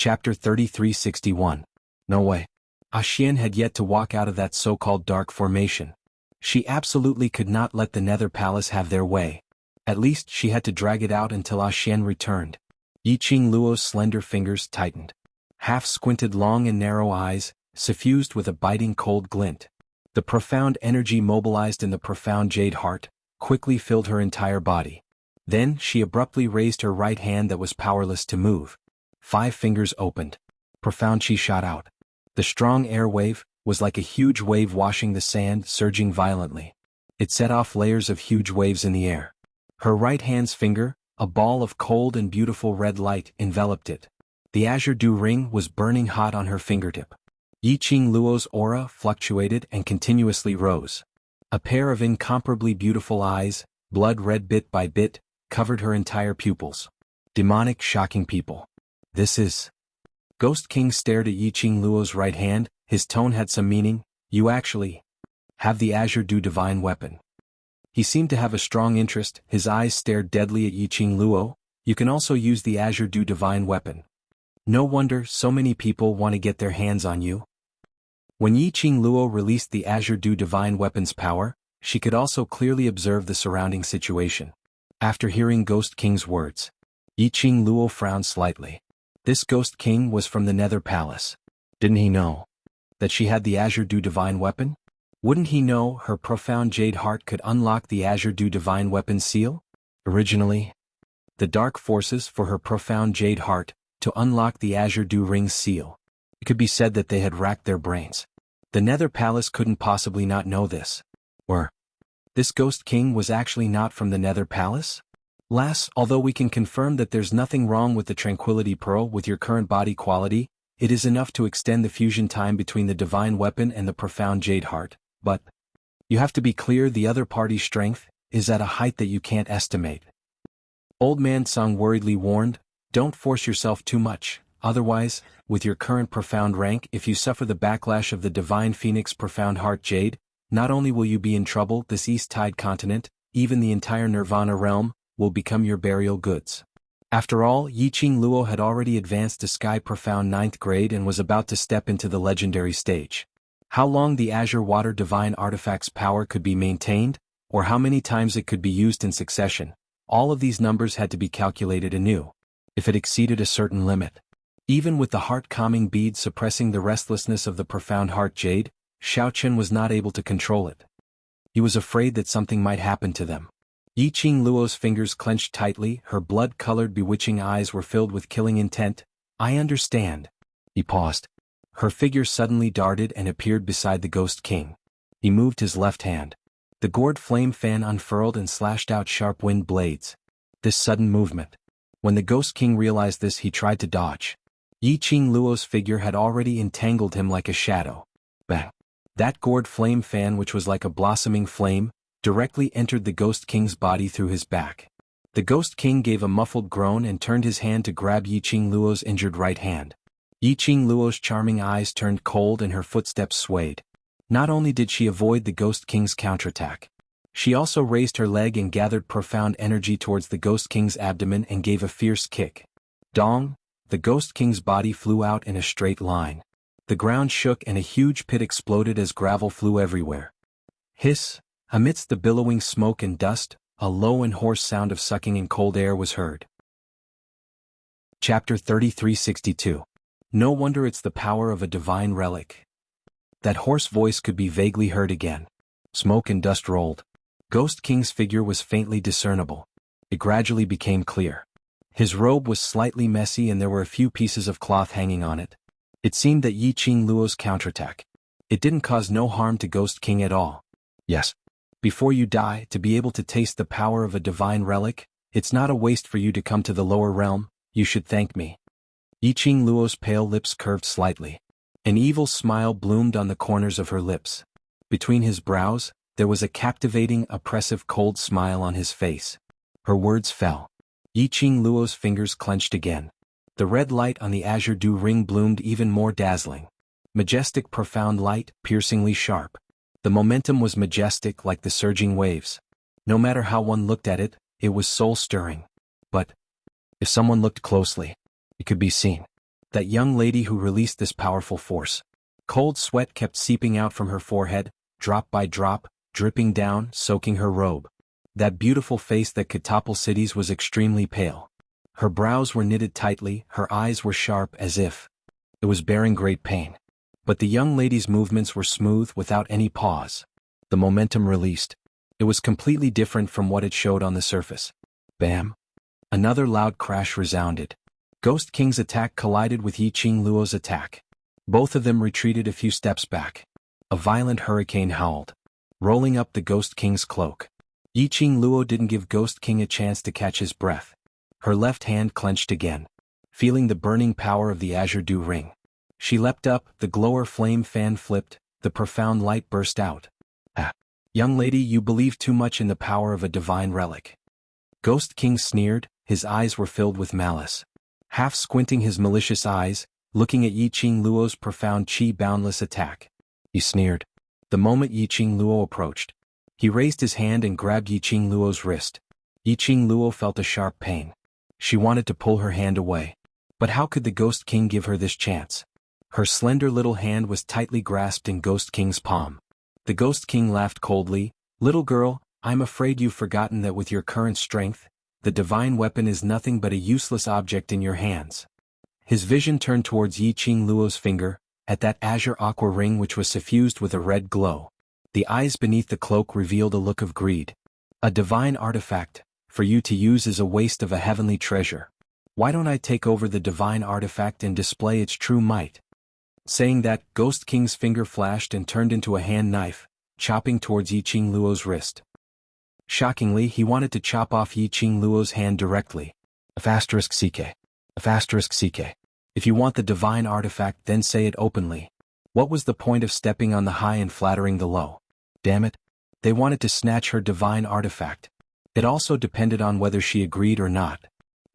Chapter 3361. No way. Xian had yet to walk out of that so-called dark formation. She absolutely could not let the Nether Palace have their way. At least she had to drag it out until Xian returned. Yiqing Luo's slender fingers tightened. Half-squinted long and narrow eyes, suffused with a biting cold glint. The profound energy mobilized in the profound jade heart, quickly filled her entire body. Then she abruptly raised her right hand that was powerless to move. 5 fingers opened. Profound chi shot out. The strong air wave was like a huge wave washing the sand, surging violently. It set off layers of huge waves in the air. Her right hand's finger, a ball of cold and beautiful red light, enveloped it. The azure dew ring was burning hot on her fingertip. Yiqing Luo's aura fluctuated and continuously rose. A pair of incomparably beautiful eyes, blood red bit by bit, covered her entire pupils. Demonic, shocking people. This is... Ghost King stared at Yiqing Luo's right hand. His tone had some meaning. You actually have the azure dew divine weapon. He seemed to have a strong interest. His eyes stared deadly at Yiqing Luo. You can also use the azure dew divine weapon. No wonder so many people want to get their hands on you. When Yiqing Luo released the azure dew divine weapon's power, she could also clearly observe the surrounding situation. After hearing Ghost King's words, Yiqing Luo frowned slightly. This Ghost King was from the Nether Palace. Didn't he know that she had the azure dew divine weapon? Wouldn't he know her profound jade heart could unlock the azure dew divine weapon seal? Originally, the dark forces for her profound jade heart to unlock the azure dew ring's seal. It could be said that they had racked their brains. The Nether Palace couldn't possibly not know this. Or, this Ghost King was actually not from the Nether Palace? Although we can confirm that there's nothing wrong with the Tranquility Pearl with your current body quality, it is enough to extend the fusion time between the divine weapon and the profound jade heart, but you have to be clear the other party's strength is at a height that you can't estimate. Old Man Song worriedly warned, don't force yourself too much, otherwise, with your current profound rank, if you suffer the backlash of the divine phoenix profound heart jade, not only will you be in trouble, this East Tide continent, even the entire Nirvana realm, will become your burial goods. After all, Yiqing Luo had already advanced to Sky Profound 9th grade and was about to step into the legendary stage. How long the Azure Water Divine Artifact's power could be maintained, or how many times it could be used in succession, all of these numbers had to be calculated anew. If it exceeded a certain limit, even with the heart-calming bead suppressing the restlessness of the profound heart jade, Xiaochen was not able to control it. He was afraid that something might happen to them. Yiqing Luo's fingers clenched tightly, her blood-colored bewitching eyes were filled with killing intent. I understand. He paused. Her figure suddenly darted and appeared beside the Ghost King. He moved his left hand. The gourd flame fan unfurled and slashed out sharp wind blades. This sudden movement. When the Ghost King realized this, he tried to dodge. Yiqing Luo's figure had already entangled him like a shadow. Bang! That gourd flame fan, which was like a blossoming flame, directly entered the Ghost King's body through his back. The Ghost King gave a muffled groan and turned his hand to grab Yiqing Luo's injured right hand. Yiqing Luo's charming eyes turned cold and her footsteps swayed. Not only did she avoid the Ghost King's counterattack, she also raised her leg and gathered profound energy towards the Ghost King's abdomen and gave a fierce kick. Dong! The Ghost King's body flew out in a straight line. The ground shook and a huge pit exploded as gravel flew everywhere. Hiss! Amidst the billowing smoke and dust, a low and hoarse sound of sucking in cold air was heard. Chapter 3362. No wonder it's the power of a divine relic. That hoarse voice could be vaguely heard again. Smoke and dust rolled. Ghost King's figure was faintly discernible. It gradually became clear. His robe was slightly messy and there were a few pieces of cloth hanging on it. It seemed that Yiqing Luo's counterattack. It didn't cause no harm to Ghost King at all. Yes. Before you die, to be able to taste the power of a divine relic, it's not a waste for you to come to the lower realm, you should thank me. Yiqing Luo's pale lips curved slightly. An evil smile bloomed on the corners of her lips. Between his brows, there was a captivating, oppressive cold smile on his face. Her words fell. Yiqing Luo's fingers clenched again. The red light on the azure dew ring bloomed even more dazzling. Majestic, profound light, piercingly sharp. The momentum was majestic like the surging waves. No matter how one looked at it, it was soul-stirring. But if someone looked closely, it could be seen That young lady who released this powerful force. Cold sweat kept seeping out from her forehead, drop by drop, dripping down, soaking her robe. That beautiful face that could topple cities was extremely pale. Her brows were knitted tightly, her eyes were sharp as if it was bearing great pain. But the young lady's movements were smooth without any pause. The momentum released. It was completely different from what it showed on the surface. Bam! Another loud crash resounded. Ghost King's attack collided with Yiqing Luo's attack. Both of them retreated a few steps back. A violent hurricane howled, rolling up the Ghost King's cloak. Yiqing Luo didn't give Ghost King a chance to catch his breath. Her left hand clenched again, feeling the burning power of the azure dew ring. She leapt up, the glower flame fan flipped, the profound light burst out. Ah! Young lady, you believe too much in the power of a divine relic. Ghost King sneered, his eyes were filled with malice. Half squinting his malicious eyes, looking at Yiqing Luo's profound chi boundless attack. He sneered. The moment Yiqing Luo approached, he raised his hand and grabbed Yiqing Luo's wrist. Yiqing Luo felt a sharp pain. She wanted to pull her hand away. But how could the Ghost King give her this chance? Her slender little hand was tightly grasped in Ghost King's palm. The Ghost King laughed coldly. Little girl, I'm afraid you've forgotten that with your current strength, the divine weapon is nothing but a useless object in your hands. His vision turned towards Yiqing Luo's finger, at that azure aqua ring which was suffused with a red glow. The eyes beneath the cloak revealed a look of greed. A divine artifact, for you to use is a waste of a heavenly treasure. Why don't I take over the divine artifact and display its true might? Saying that, Ghost King's finger flashed and turned into a hand knife, chopping towards Yiqing Luo's wrist. Shockingly, he wanted to chop off Yiqing Luo's hand directly. *CK. *CK. If you want the divine artifact, then say it openly. What was the point of stepping on the high and flattering the low? Damn it. They wanted to snatch her divine artifact. It also depended on whether she agreed or not.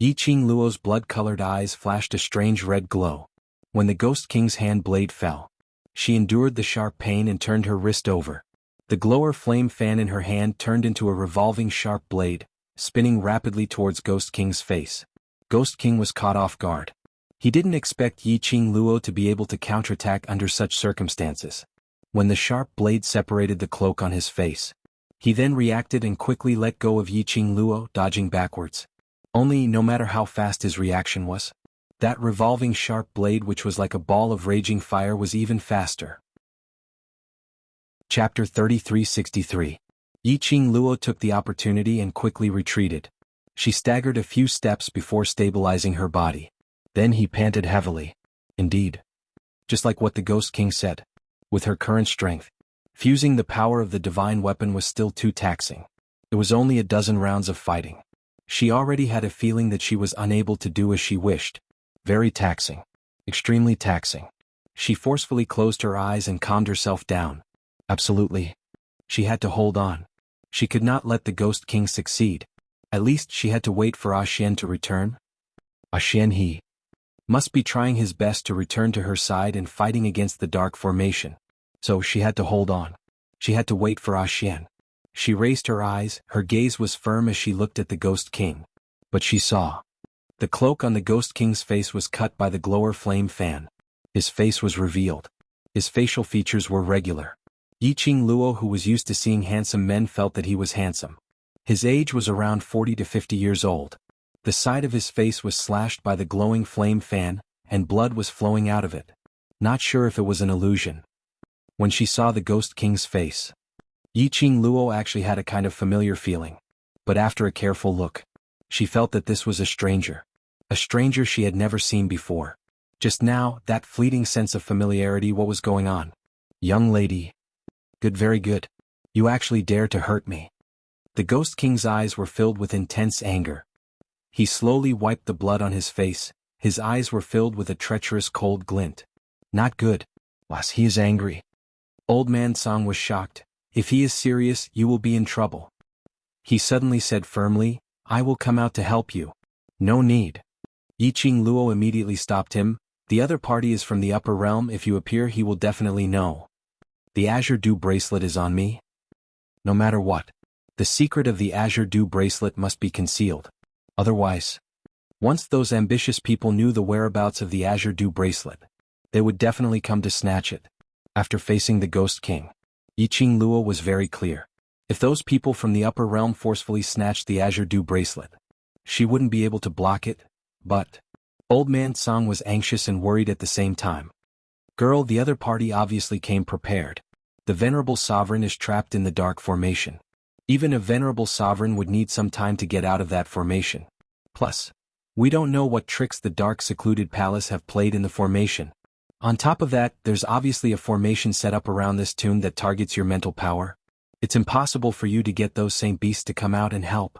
Yiqing Luo's blood-colored eyes flashed a strange red glow. When the Ghost King's hand blade fell, she endured the sharp pain and turned her wrist over. The glower flame fan in her hand turned into a revolving sharp blade, spinning rapidly towards Ghost King's face. Ghost King was caught off guard. He didn't expect Yiqing Luo to be able to counterattack under such circumstances. When the sharp blade separated the cloak on his face, he then reacted and quickly let go of Yiqing Luo, dodging backwards. Only, no matter how fast his reaction was, that revolving sharp blade which was like a ball of raging fire was even faster. Chapter 3363. Yiqing Luo took the opportunity and quickly retreated. She staggered a few steps before stabilizing her body. Then he panted heavily. Indeed. Just like what the Ghost King said. With her current strength, fusing the power of the divine weapon was still too taxing. It was only a dozen rounds of fighting. She already had a feeling that she was unable to do as she wished. Very taxing. Extremely taxing. She forcefully closed her eyes and calmed herself down. Absolutely. She had to hold on. She could not let the Ghost King succeed. At least she had to wait for Xian to return. Xian must be trying his best to return to her side and fighting against the dark formation. So she had to hold on. She had to wait for Xian. She raised her eyes, her gaze was firm as she looked at the Ghost King. But she saw. The cloak on the Ghost King's face was cut by the glower flame fan. His face was revealed. His facial features were regular. Yiqing Luo, who was used to seeing handsome men, felt that he was handsome. His age was around 40 to 50 years old. The side of his face was slashed by the glowing flame fan, and blood was flowing out of it. Not sure if it was an illusion. When she saw the Ghost King's face, Yiqing Luo actually had a kind of familiar feeling. But after a careful look, she felt that this was a stranger. A stranger she had never seen before. Just now, that fleeting sense of familiarity. What was going on? Young lady. Good, very good. You actually dare to hurt me. The Ghost King's eyes were filled with intense anger. He slowly wiped the blood on his face. His eyes were filled with a treacherous cold glint. Not good. Was he is angry. Old man Song was shocked. If he is serious, you will be in trouble. He suddenly said firmly, I will come out to help you. No need. Yiqing Luo immediately stopped him. The other party is from the upper realm. If you appear, he will definitely know. The Azure Dew bracelet is on me. No matter what, the secret of the Azure Dew bracelet must be concealed. Otherwise, Once those ambitious people knew the whereabouts of the Azure Dew bracelet, they would definitely come to snatch it. After facing the Ghost King, Yiqing Luo was very clear. If those people from the upper realm forcefully snatched the Azure Dew bracelet, she wouldn't be able to block it, but Old Man Song was anxious and worried at the same time. Girl, the other party obviously came prepared. The venerable sovereign is trapped in the dark formation. Even a venerable sovereign would need some time to get out of that formation. Plus, we don't know what tricks the dark secluded palace have played in the formation. On top of that, there's obviously a formation set up around this tomb that targets your mental power. It's impossible for you to get those saint beasts to come out and help.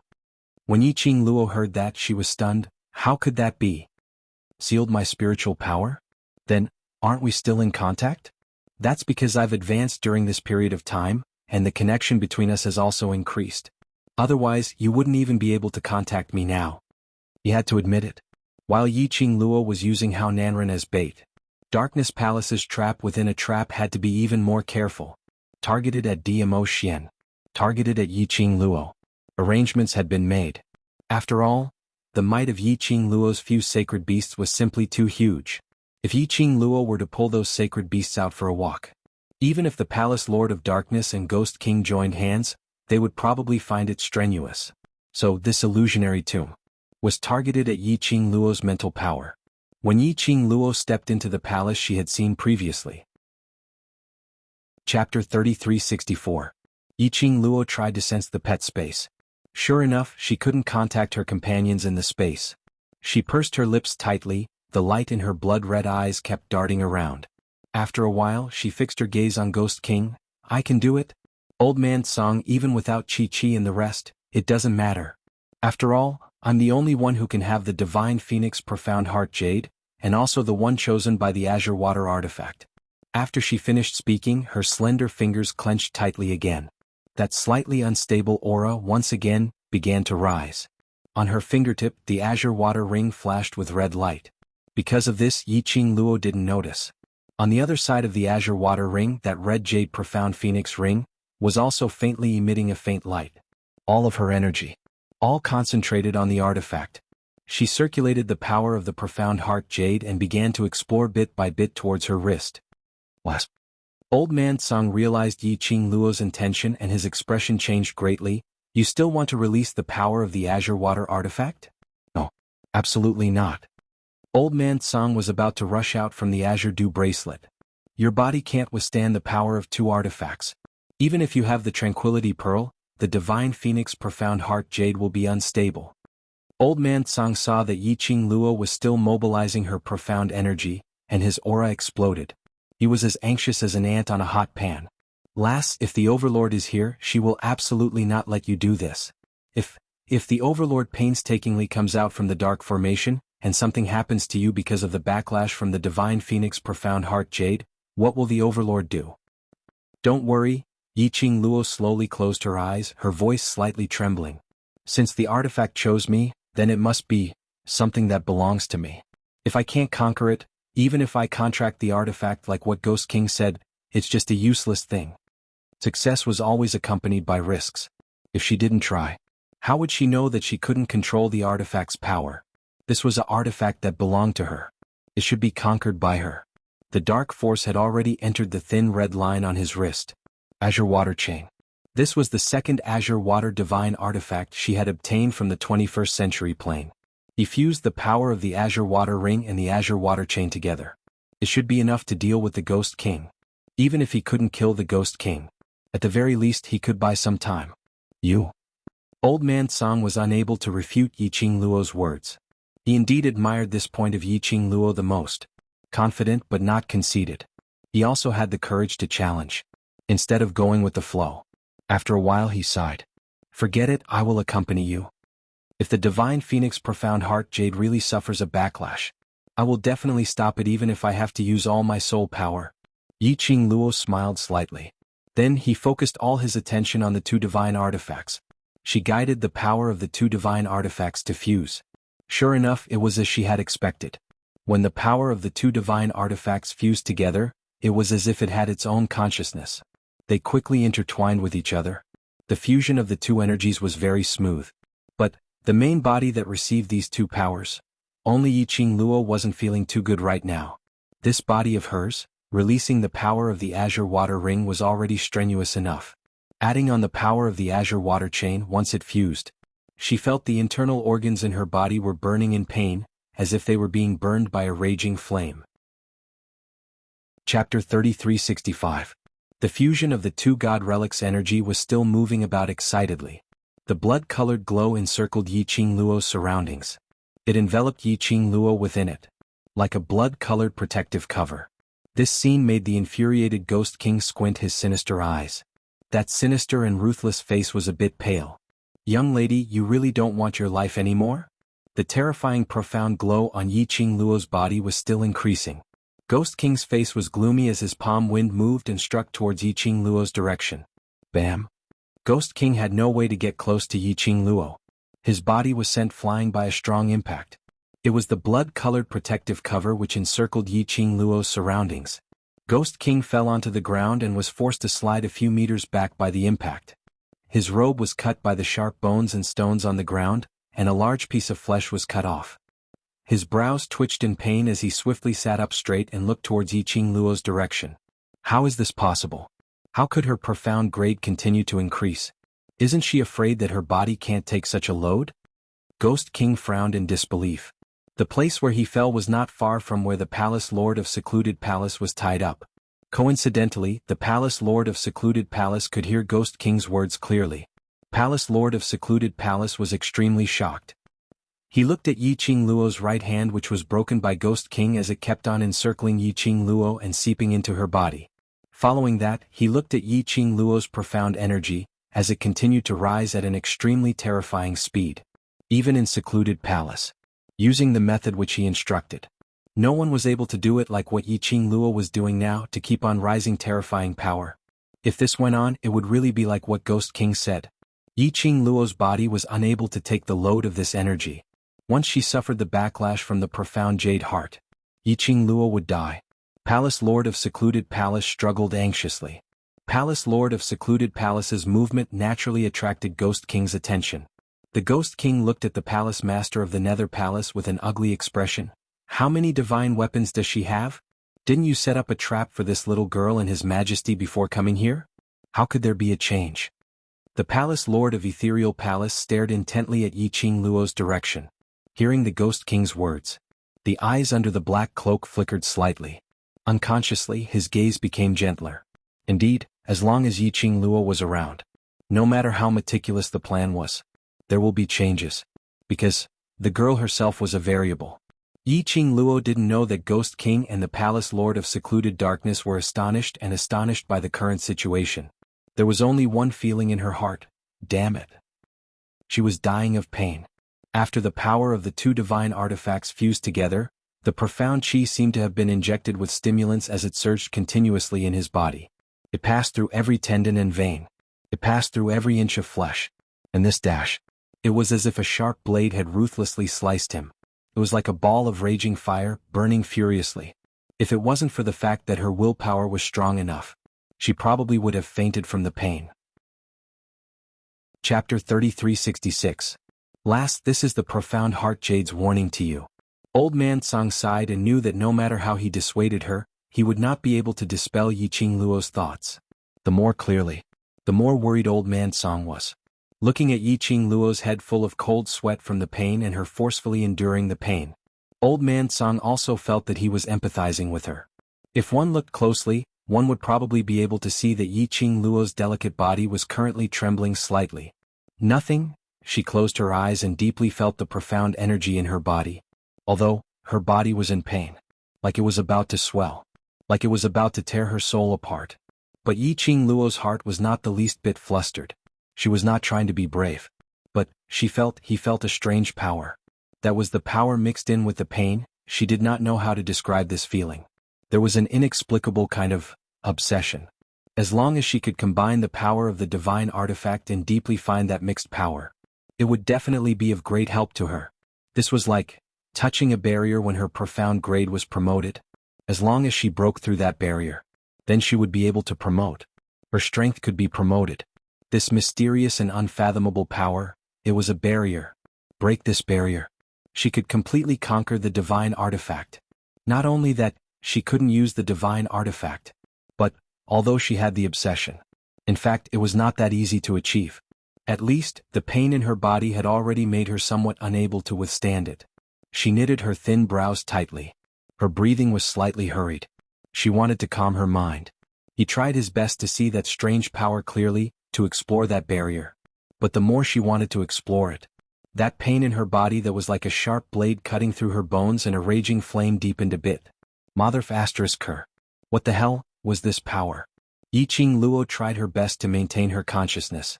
When Yiqing Luo heard that, she was stunned. How could that be? Sealed my spiritual power? Then, aren't we still in contact? That's because I've advanced during this period of time, and the connection between us has also increased. Otherwise, you wouldn't even be able to contact me now. He had to admit it. While Yiqing Luo was using Hao Nanren as bait, Darkness Palace's trap within a trap had to be even more careful. Targeted at DMO Xian. Targeted at Yiqing Luo. Arrangements had been made. After all, the might of Yiqing Luo's few sacred beasts was simply too huge. If Yiqing Luo were to pull those sacred beasts out for a walk, even if the Palace Lord of Darkness and Ghost King joined hands, they would probably find it strenuous. So this illusionary tomb was targeted at Yiqing Luo's mental power. When Yiqing Luo stepped into the palace she had seen previously. Chapter 3364. Yiqing Luo tried to sense the pet space. Sure enough, she couldn't contact her companions in the space. She pursed her lips tightly, the light in her blood-red eyes kept darting around. After a while, she fixed her gaze on Ghost King. I can do it. Old Man Song, even without Chi-Chi and the rest, it doesn't matter. After all, I'm the only one who can have the Divine Phoenix Profound Heart Jade, and also the one chosen by the Azure Water Artifact. After she finished speaking, her slender fingers clenched tightly again. That slightly unstable aura once again began to rise. On her fingertip, the Azure Water Ring flashed with red light. Because of this, Yiqing Luo didn't notice. On the other side of the Azure Water Ring, that red jade Profound Phoenix Ring was also faintly emitting a faint light. All of her energy, all concentrated on the artifact. She circulated the power of the Profound Heart Jade and began to explore bit by bit towards her wrist. Wasp. Old Man Song realized Yiqing Luo's intention and his expression changed greatly. You still want to release the power of the Azure Water Artifact? No, absolutely not. Old Man Song was about to rush out from the Azure Dew bracelet. Your body can't withstand the power of two artifacts. Even if you have the Tranquility Pearl, the Divine Phoenix Profound Heart Jade will be unstable. Old Man Song saw that Yiqing Luo was still mobilizing her profound energy, and his aura exploded. He was as anxious as an ant on a hot pan. Lass, if the Overlord is here, she will absolutely not let you do this. If the Overlord painstakingly comes out from the dark formation, and something happens to you because of the backlash from the Divine Phoenix Profound Heart Jade, what will the Overlord do? Don't worry, Yiqing Luo slowly closed her eyes, her voice slightly trembling. Since the artifact chose me, then it must be something that belongs to me. If I can't conquer it, even if I contract the artifact like what Ghost King said, it's just a useless thing. Success was always accompanied by risks. If she didn't try, how would she know that she couldn't control the artifact's power? This was an artifact that belonged to her. It should be conquered by her. The dark force had already entered the thin red line on his wrist. Azure Water Chain. This was the second Azure Water Divine artifact she had obtained from the 21st century plane. He fused the power of the Azure Water Ring and the Azure Water Chain together. It should be enough to deal with the Ghost King. Even if he couldn't kill the Ghost King, at the very least he could buy some time. You. Old Man Song was unable to refute Yiqing Luo's words. He indeed admired this point of Yiqing Luo the most. Confident but not conceited. He also had the courage to challenge, instead of going with the flow. After a while he sighed. Forget it, I will accompany you. If the Divine Phoenix Profound Heart Jade really suffers a backlash, I will definitely stop it even if I have to use all my soul power. Yiqing Luo smiled slightly. Then he focused all his attention on the two divine artifacts. She guided the power of the two divine artifacts to fuse. Sure enough, it was as she had expected. When the power of the two divine artifacts fused together, it was as if it had its own consciousness. They quickly intertwined with each other. The fusion of the two energies was very smooth. But the main body that received these two powers Only Yiqing Luo wasn't feeling too good right now. This body of hers, releasing the power of the azure water ring, was already strenuous enough. Adding on the power of the azure water chain once it fused, she felt the internal organs in her body were burning in pain, as if they were being burned by a raging flame. Chapter 3365. The fusion of the two god relics' energy was still moving about excitedly. The blood-colored glow encircled Yiqing Luo's surroundings. It enveloped Yiqing Luo within it, like a blood-colored protective cover. This scene made the infuriated Ghost King squint his sinister eyes. That sinister and ruthless face was a bit pale. "Young lady, you really don't want your life anymore?" The terrifying profound glow on Yiqing Luo's body was still increasing. Ghost King's face was gloomy as his palm wind moved and struck towards Yiqing Luo's direction. Bam! Ghost King had no way to get close to Yiqing Luo. His body was sent flying by a strong impact. It was the blood-colored protective cover which encircled Yiqing Luo's surroundings. Ghost King fell onto the ground and was forced to slide a few meters back by the impact. His robe was cut by the sharp bones and stones on the ground, and a large piece of flesh was cut off. His brows twitched in pain as he swiftly sat up straight and looked towards Yiqing Luo's direction. How is this possible? How could her profound grade continue to increase? Isn't she afraid that her body can't take such a load? Ghost King frowned in disbelief. The place where he fell was not far from where the Palace Lord of Secluded Palace was tied up. Coincidentally, the Palace Lord of Secluded Palace could hear Ghost King's words clearly. Palace Lord of Secluded Palace was extremely shocked. He looked at Yiqing Luo's right hand, which was broken by Ghost King as it kept on encircling Yiqing Luo and seeping into her body. Following that, he looked at Yiqing Luo's profound energy, as it continued to rise at an extremely terrifying speed. Even in Secluded Palace. Using the method which he instructed. No one was able to do it like what Yiqing Luo was doing now, to keep on rising terrifying power. If this went on, it would really be like what Ghost King said. Yiqing Luo's body was unable to take the load of this energy. Once she suffered the backlash from the profound jade heart, Yiqing Luo would die. Palace Lord of Secluded Palace struggled anxiously. Palace Lord of Secluded Palace's movement naturally attracted Ghost King's attention. The Ghost King looked at the Palace Master of the Nether Palace with an ugly expression. "How many divine weapons does she have? Didn't you set up a trap for this little girl and His Majesty before coming here? How could there be a change?" The Palace Lord of Ethereal Palace stared intently at Yiqing Luo's direction. Hearing the Ghost King's words, the eyes under the black cloak flickered slightly. Unconsciously, his gaze became gentler. Indeed, as long as Yiqing Luo was around, no matter how meticulous the plan was, there will be changes. Because the girl herself was a variable. Yiqing Luo didn't know that Ghost King and the Palace Lord of Secluded Darkness were astonished by the current situation. There was only one feeling in her heart: damn it. She was dying of pain. After the power of the two divine artifacts fused together, the profound chi seemed to have been injected with stimulants as it surged continuously in his body. It passed through every tendon and vein. It passed through every inch of flesh. And this dash. It was as if a sharp blade had ruthlessly sliced him. It was like a ball of raging fire, burning furiously. If it wasn't for the fact that her willpower was strong enough, she probably would have fainted from the pain. Chapter 3366. Last, this is the profound heart jade's warning to you. Old Man Song sighed and knew that no matter how he dissuaded her, he would not be able to dispel Yiqing Luo's thoughts. The more clearly, the more worried Old Man Song was. Looking at Yiqing Luo's head full of cold sweat from the pain and her forcefully enduring the pain, Old Man Song also felt that he was empathizing with her. If one looked closely, one would probably be able to see that Yiqing Luo's delicate body was currently trembling slightly. Nothing. She closed her eyes and deeply felt the profound energy in her body. Although, her body was in pain. Like it was about to swell. Like it was about to tear her soul apart. But Yiqing Luo's heart was not the least bit flustered. She was not trying to be brave. But, he felt a strange power. That was the power mixed in with the pain. She did not know how to describe this feeling. There was an inexplicable kind of obsession. As long as she could combine the power of the divine artifact and deeply find that mixed power, it would definitely be of great help to her. This was like touching a barrier when her profound grade was promoted. As long as she broke through that barrier, then she would be able to promote. Her strength could be promoted. This mysterious and unfathomable power, it was a barrier. Break this barrier. She could completely conquer the divine artifact. Not only that, she couldn't use the divine artifact. But, although she had the obsession. In fact, it was not that easy to achieve. At least, the pain in her body had already made her somewhat unable to withstand it. She knitted her thin brows tightly. Her breathing was slightly hurried. She wanted to calm her mind. He tried his best to see that strange power clearly, to explore that barrier. But the more she wanted to explore it, that pain in her body that was like a sharp blade cutting through her bones and a raging flame deepened a bit. Motherf asterisk her. What the hell was this power? Yiqing Luo tried her best to maintain her consciousness.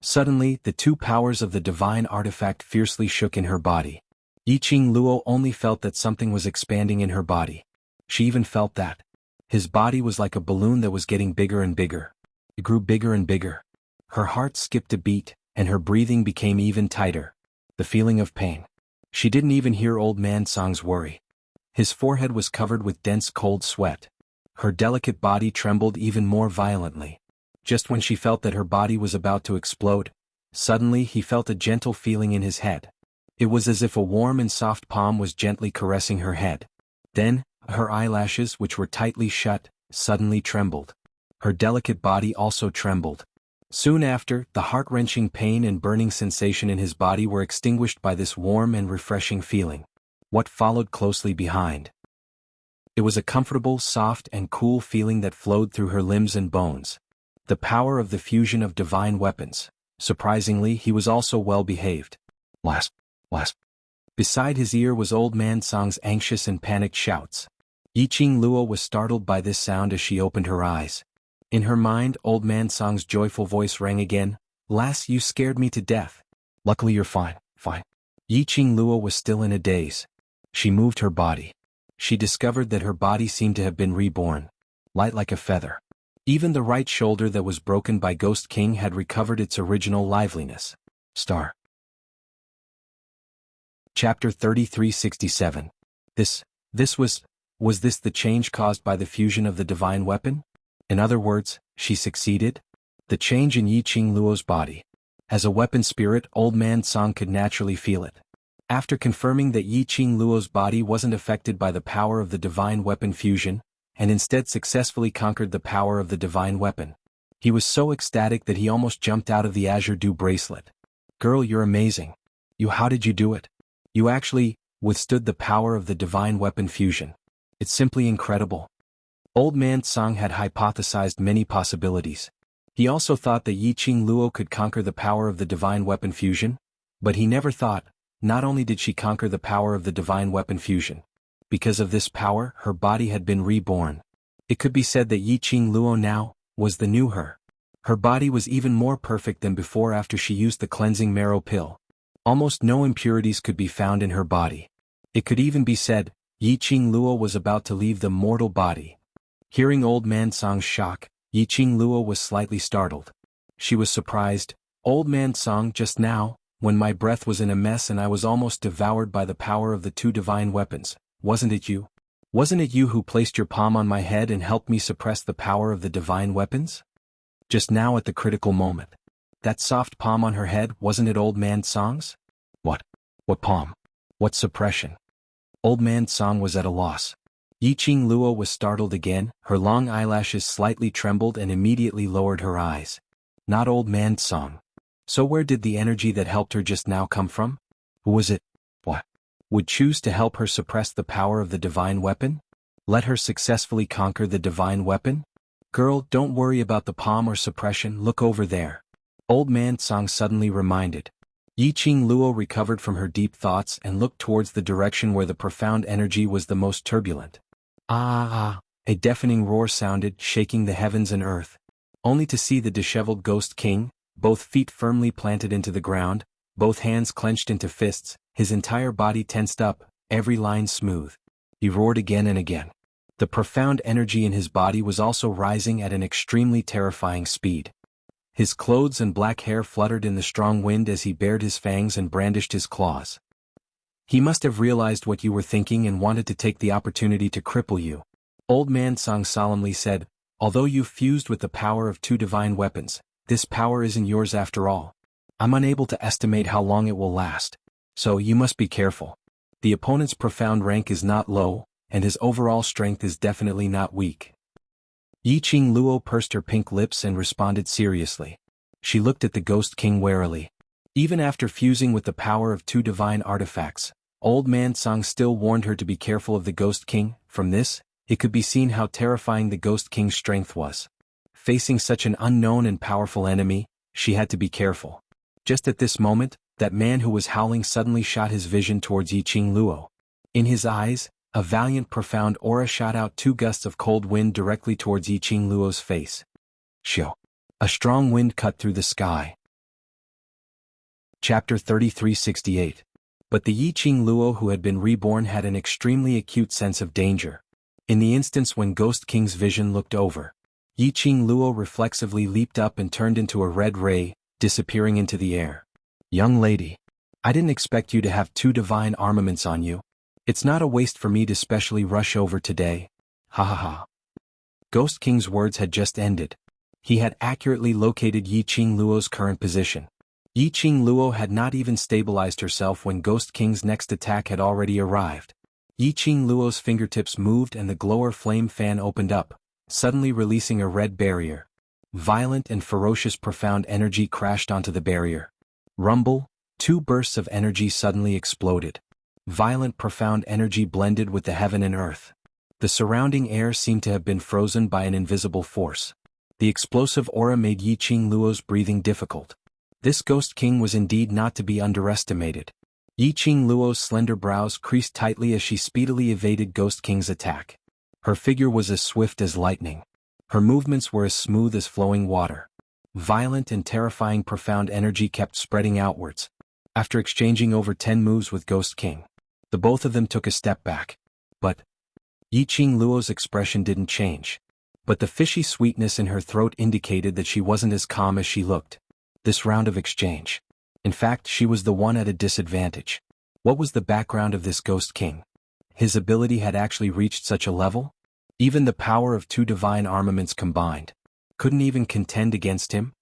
Suddenly, the two powers of the divine artifact fiercely shook in her body. Yiqing Luo only felt that something was expanding in her body. She even felt that. His body was like a balloon that was getting bigger and bigger. It grew bigger and bigger. Her heart skipped a beat, and her breathing became even tighter. The feeling of pain. She didn't even hear Old Man Song's worry. His forehead was covered with dense cold sweat. Her delicate body trembled even more violently. Just when she felt that her body was about to explode, suddenly he felt a gentle feeling in his head. It was as if a warm and soft palm was gently caressing her head. Then, her eyelashes, which were tightly shut, suddenly trembled. Her delicate body also trembled. Soon after, the heart-wrenching pain and burning sensation in his body were extinguished by this warm and refreshing feeling. What followed closely behind? It was a comfortable, soft, and cool feeling that flowed through her limbs and bones. The power of the fusion of divine weapons. Surprisingly, he was also well-behaved. Wasp. Beside his ear was Old Man Song's anxious and panicked shouts. Yiqing Luo was startled by this sound as she opened her eyes. In her mind, Old Man Song's joyful voice rang again. Lass, you scared me to death. Luckily you're fine. Yiqing Luo was still in a daze. She moved her body. She discovered that her body seemed to have been reborn. Light like a feather. Even the right shoulder that was broken by Ghost King had recovered its original liveliness. Star. Chapter 3367. Was this the change caused by the fusion of the divine weapon? In other words, she succeeded? The change in Yiqing Luo's body. As a weapon spirit, Old Man Song could naturally feel it. After confirming that Yiqing Luo's body wasn't affected by the power of the divine weapon fusion, and instead successfully conquered the power of the divine weapon, he was so ecstatic that he almost jumped out of the Azure Dew bracelet. Girl, you're amazing. How did you do it? You actually withstood the power of the divine weapon fusion. It's simply incredible. Old Man Song had hypothesized many possibilities. He also thought that Yiqing Luo could conquer the power of the divine weapon fusion, but he never thought, not only did she conquer the power of the divine weapon fusion. Because of this power, her body had been reborn. It could be said that Yiqing Luo now was the new her. Her body was even more perfect than before after she used the cleansing marrow pill. Almost no impurities could be found in her body. It could even be said, Yiqing Luo was about to leave the mortal body. Hearing Old Man Song's shock, Yiqing Luo was slightly startled. She was surprised. Old Man Song, just now, when my breath was in a mess and I was almost devoured by the power of the two divine weapons, wasn't it you? Wasn't it you who placed your palm on my head and helped me suppress the power of the divine weapons? Just now at the critical moment. That soft palm on her head, wasn't it Old Man Song's? What palm? What suppression? Old Man Song was at a loss. Yiqing Luo was startled again, her long eyelashes slightly trembled and immediately lowered her eyes. Not Old Man Song. So where did the energy that helped her just now come from? Who was it? What? Would choose to help her suppress the power of the divine weapon? Let her successfully conquer the divine weapon? Girl, don't worry about the palm or suppression, look over there. Old Man Song suddenly reminded. Yiqing Luo recovered from her deep thoughts and looked towards the direction where the profound energy was the most turbulent. A deafening roar sounded, shaking the heavens and earth. Only to see the disheveled Ghost King, both feet firmly planted into the ground, both hands clenched into fists, his entire body tensed up, every line smooth. He roared again and again. The profound energy in his body was also rising at an extremely terrifying speed. His clothes and black hair fluttered in the strong wind as he bared his fangs and brandished his claws. He must have realized what you were thinking and wanted to take the opportunity to cripple you. Old Man Song solemnly said, although you've fused with the power of two divine weapons, this power isn't yours after all. I'm unable to estimate how long it will last. So you must be careful. The opponent's profound rank is not low, and his overall strength is definitely not weak. Yiqing Luo pursed her pink lips and responded seriously. She looked at the Ghost King warily. Even after fusing with the power of 2 divine artifacts, Old Man Song still warned her to be careful of the Ghost King. From this, it could be seen how terrifying the Ghost King's strength was. Facing such an unknown and powerful enemy, she had to be careful. Just at this moment, that man who was howling suddenly shot his vision towards Yiqing Luo. In his eyes, a valiant profound aura shot out 2 gusts of cold wind directly towards Yiqing Luo's face. Shio. A strong wind cut through the sky. Chapter 3368. But the Yiqing Luo who had been reborn had an extremely acute sense of danger. In the instance when Ghost King's vision looked over, Yiqing Luo reflexively leaped up and turned into a red ray, disappearing into the air. Young lady, I didn't expect you to have 2 divine armaments on you. It's not a waste for me to specially rush over today. Ha ha ha. Ghost King's words had just ended. He had accurately located Yiqing Luo's current position. Yiqing Luo had not even stabilized herself when Ghost King's next attack had already arrived. Yiqing Luo's fingertips moved and the glower flame fan opened up, suddenly releasing a red barrier. Violent and ferocious profound energy crashed onto the barrier. Rumble, 2 bursts of energy suddenly exploded. Violent profound energy blended with the heaven and earth. The surrounding air seemed to have been frozen by an invisible force. The explosive aura made Yiqing Luo's breathing difficult. This Ghost King was indeed not to be underestimated. Yiqing Luo's slender brows creased tightly as she speedily evaded Ghost King's attack. Her figure was as swift as lightning. Her movements were as smooth as flowing water. Violent and terrifying profound energy kept spreading outwards. After exchanging over 10 moves with Ghost King, the both of them took a step back. But Yiqing Luo's expression didn't change. But the fishy sweetness in her throat indicated that she wasn't as calm as she looked. This round of exchange. In fact, she was the one at a disadvantage. What was the background of this Ghost King? His ability had actually reached such a level? Even the power of 2 divine armaments combined couldn't even contend against him?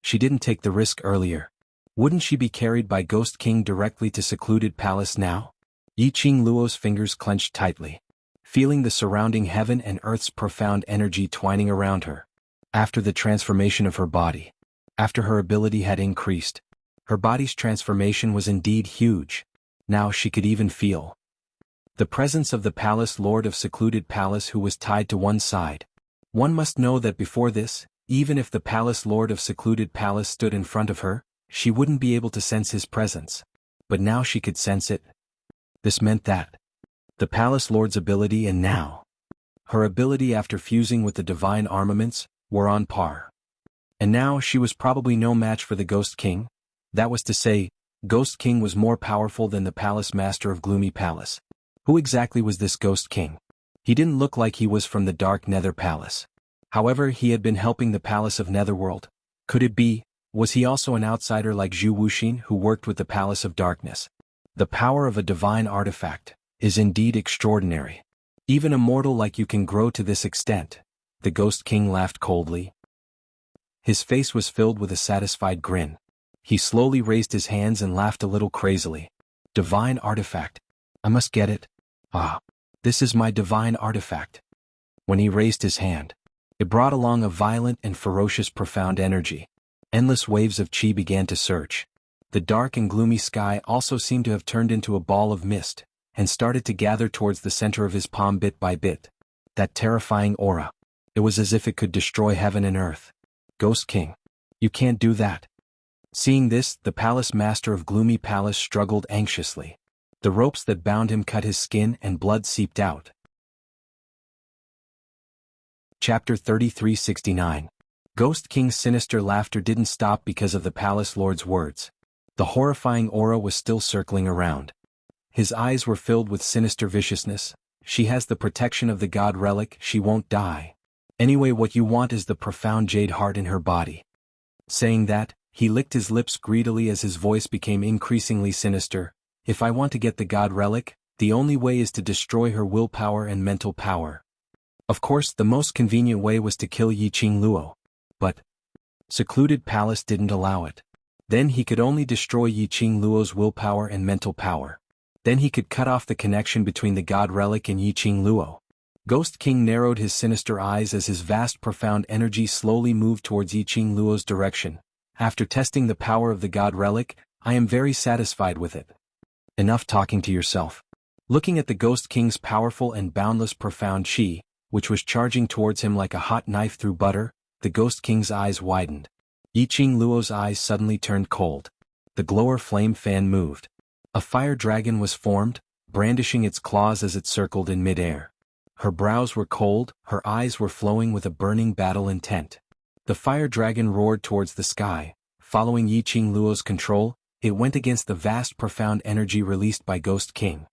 She didn't take the risk earlier. Wouldn't she be carried by Ghost King directly to secluded palace now? Yiqing Luo's fingers clenched tightly, feeling the surrounding heaven and earth's profound energy twining around her. After the transformation of her body, after her ability had increased, her body's transformation was indeed huge. Now she could even feel the presence of the palace lord of secluded palace who was tied to one side. One must know that before this, even if the palace lord of secluded palace stood in front of her, she wouldn't be able to sense his presence. But now she could sense it. This meant that the palace lord's ability and now her ability after fusing with the divine armaments were on par. And now she was probably no match for the Ghost King. That was to say, Ghost King was more powerful than the palace master of Gloomy Palace. Who exactly was this Ghost King? He didn't look like he was from the Dark Nether Palace. However, he had been helping the Palace of Netherworld. Could it be, was he also an outsider like Zhu Wuxin who worked with the Palace of Darkness? The power of a divine artifact is indeed extraordinary. Even a mortal like you can grow to this extent. The Ghost King laughed coldly. His face was filled with a satisfied grin. He slowly raised his hands and laughed a little crazily. Divine artifact. I must get it. Ah, this is my divine artifact. When he raised his hand, it brought along a violent and ferocious profound energy. Endless waves of chi began to surge. The dark and gloomy sky also seemed to have turned into a ball of mist, and started to gather towards the center of his palm bit by bit. That terrifying aura. It was as if it could destroy heaven and earth. Ghost King, you can't do that. Seeing this, the palace master of Gloomy Palace struggled anxiously. The ropes that bound him cut his skin and blood seeped out. Chapter 3369. Ghost King's sinister laughter didn't stop because of the palace lord's words. The horrifying aura was still circling around. His eyes were filled with sinister viciousness. She has the protection of the god relic, she won't die. Anyway, what you want is the profound jade heart in her body. Saying that, he licked his lips greedily as his voice became increasingly sinister. If I want to get the god relic, the only way is to destroy her willpower and mental power. Of course, the most convenient way was to kill Yiqing Luo. But secluded palace didn't allow it. Then he could only destroy Yiqing Luo's willpower and mental power. Then he could cut off the connection between the god relic and Yiqing Luo. Ghost King narrowed his sinister eyes as his vast profound energy slowly moved towards Yiqing Luo's direction. After testing the power of the god relic, I am very satisfied with it. Enough talking to yourself. Looking at the Ghost King's powerful and boundless profound chi, which was charging towards him like a hot knife through butter, the Ghost King's eyes widened. Yiqing Luo's eyes suddenly turned cold. The glower flame fan moved. A fire dragon was formed, brandishing its claws as it circled in midair. Her brows were cold, her eyes were flowing with a burning battle intent. The fire dragon roared towards the sky. Following Yiqing Luo's control, it went against the vast profound energy released by Ghost King.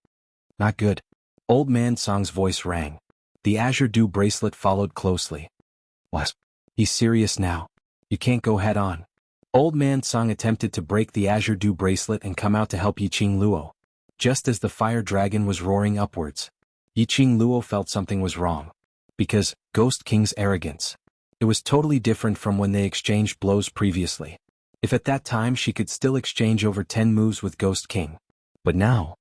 Not good. Old Man Song's voice rang. The Azure Dew bracelet followed closely. What? He's serious now. You can't go head on. Old Man Song attempted to break the Azure Dew bracelet and come out to help Yiqing Luo. Just as the fire dragon was roaring upwards, Yiqing Luo felt something was wrong. Because, Ghost King's arrogance. It was totally different from when they exchanged blows previously. If at that time she could still exchange over 10 moves with Ghost King. But now,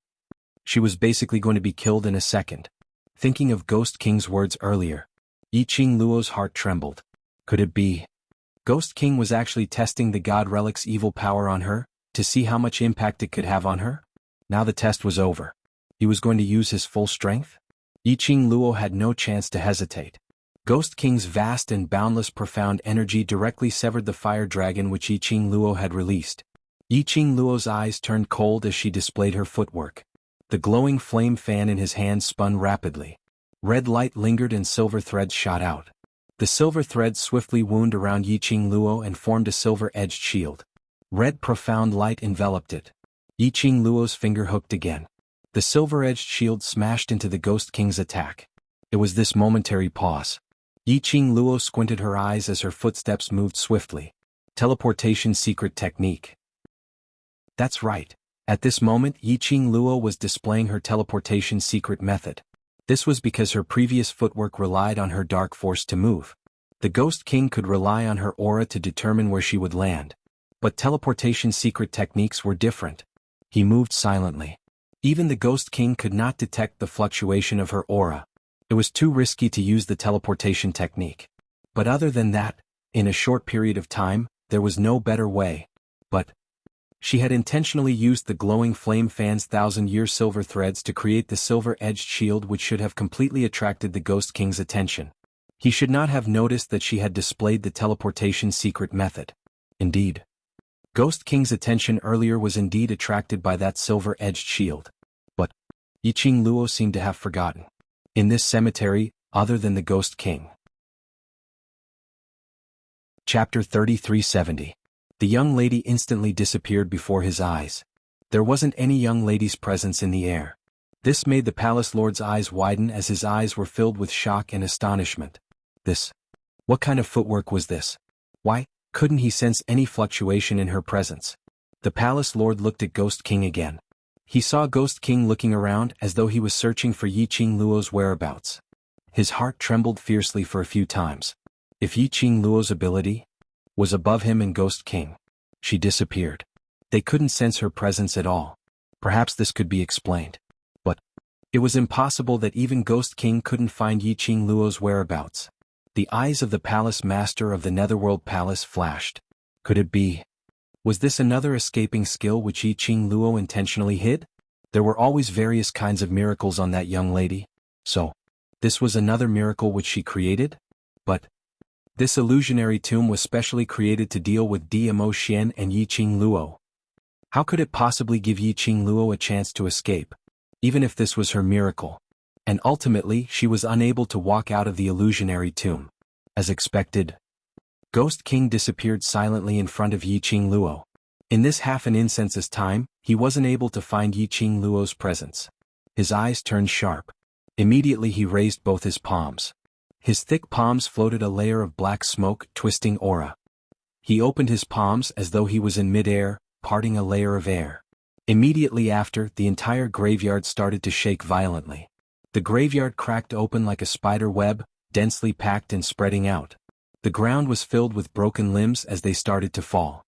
she was basically going to be killed in a second. Thinking of Ghost King's words earlier, Yiqing Luo's heart trembled. Could it be? Ghost King was actually testing the god relic's evil power on her, to see how much impact it could have on her? Now the test was over. He was going to use his full strength? Yiqing Luo had no chance to hesitate. Ghost King's vast and boundless profound energy directly severed the fire dragon which Yiqing Luo had released. Yiqing Luo's eyes turned cold as she displayed her footwork. The glowing flame fan in his hand spun rapidly. Red light lingered and silver threads shot out. The silver threads swiftly wound around Yiqing Luo and formed a silver-edged shield. Red profound light enveloped it. Yiqing Luo's finger hooked again. The silver-edged shield smashed into the Ghost King's attack. It was this momentary pause. Yiqing Luo squinted her eyes as her footsteps moved swiftly. Teleportation secret technique. That's right. At this moment Yiqing Luo was displaying her teleportation secret method. This was because her previous footwork relied on her dark force to move. The Ghost King could rely on her aura to determine where she would land. But teleportation secret techniques were different. He moved silently. Even the Ghost King could not detect the fluctuation of her aura. It was too risky to use the teleportation technique. But other than that, in a short period of time, there was no better way. But she had intentionally used the glowing flame fan's 1,000-year silver threads to create the silver-edged shield which should have completely attracted the Ghost King's attention. He should not have noticed that she had displayed the teleportation secret method. Indeed, Ghost King's attention earlier was indeed attracted by that silver-edged shield. But Yiqing Luo seemed to have forgotten. In this cemetery, other than the Ghost King. Chapter 3370. The young lady instantly disappeared before his eyes. There wasn't any young lady's presence in the air. This made the palace lord's eyes widen as his eyes were filled with shock and astonishment. What kind of footwork was this? Why couldn't he sense any fluctuation in her presence? The palace lord looked at Ghost King again. He saw Ghost King looking around as though he was searching for Yiqing Luo's whereabouts. His heart trembled fiercely for a few times. If Yiqing Luo's ability was above him and Ghost King, she disappeared. They couldn't sense her presence at all. Perhaps this could be explained. But it was impossible that even Ghost King couldn't find Yiqing Luo's whereabouts. The eyes of the palace master of the Netherworld Palace flashed. Could it be? Was this another escaping skill which Yiqing Luo intentionally hid? There were always various kinds of miracles on that young lady. So, this was another miracle which she created? But this illusionary tomb was specially created to deal with Dmo Xian and Yiqing Luo. How could it possibly give Yiqing Luo a chance to escape? Even if this was her miracle. And ultimately she was unable to walk out of the illusionary tomb. As expected, Ghost King disappeared silently in front of Yiqing Luo. In this half an incense's time, he wasn't able to find Yiqing Luo's presence. His eyes turned sharp. Immediately he raised both his palms. His thick palms floated a layer of black smoke, twisting aura. He opened his palms as though he was in mid-air, parting a layer of air. Immediately after, the entire graveyard started to shake violently. The graveyard cracked open like a spider web, densely packed and spreading out. The ground was filled with broken limbs as they started to fall.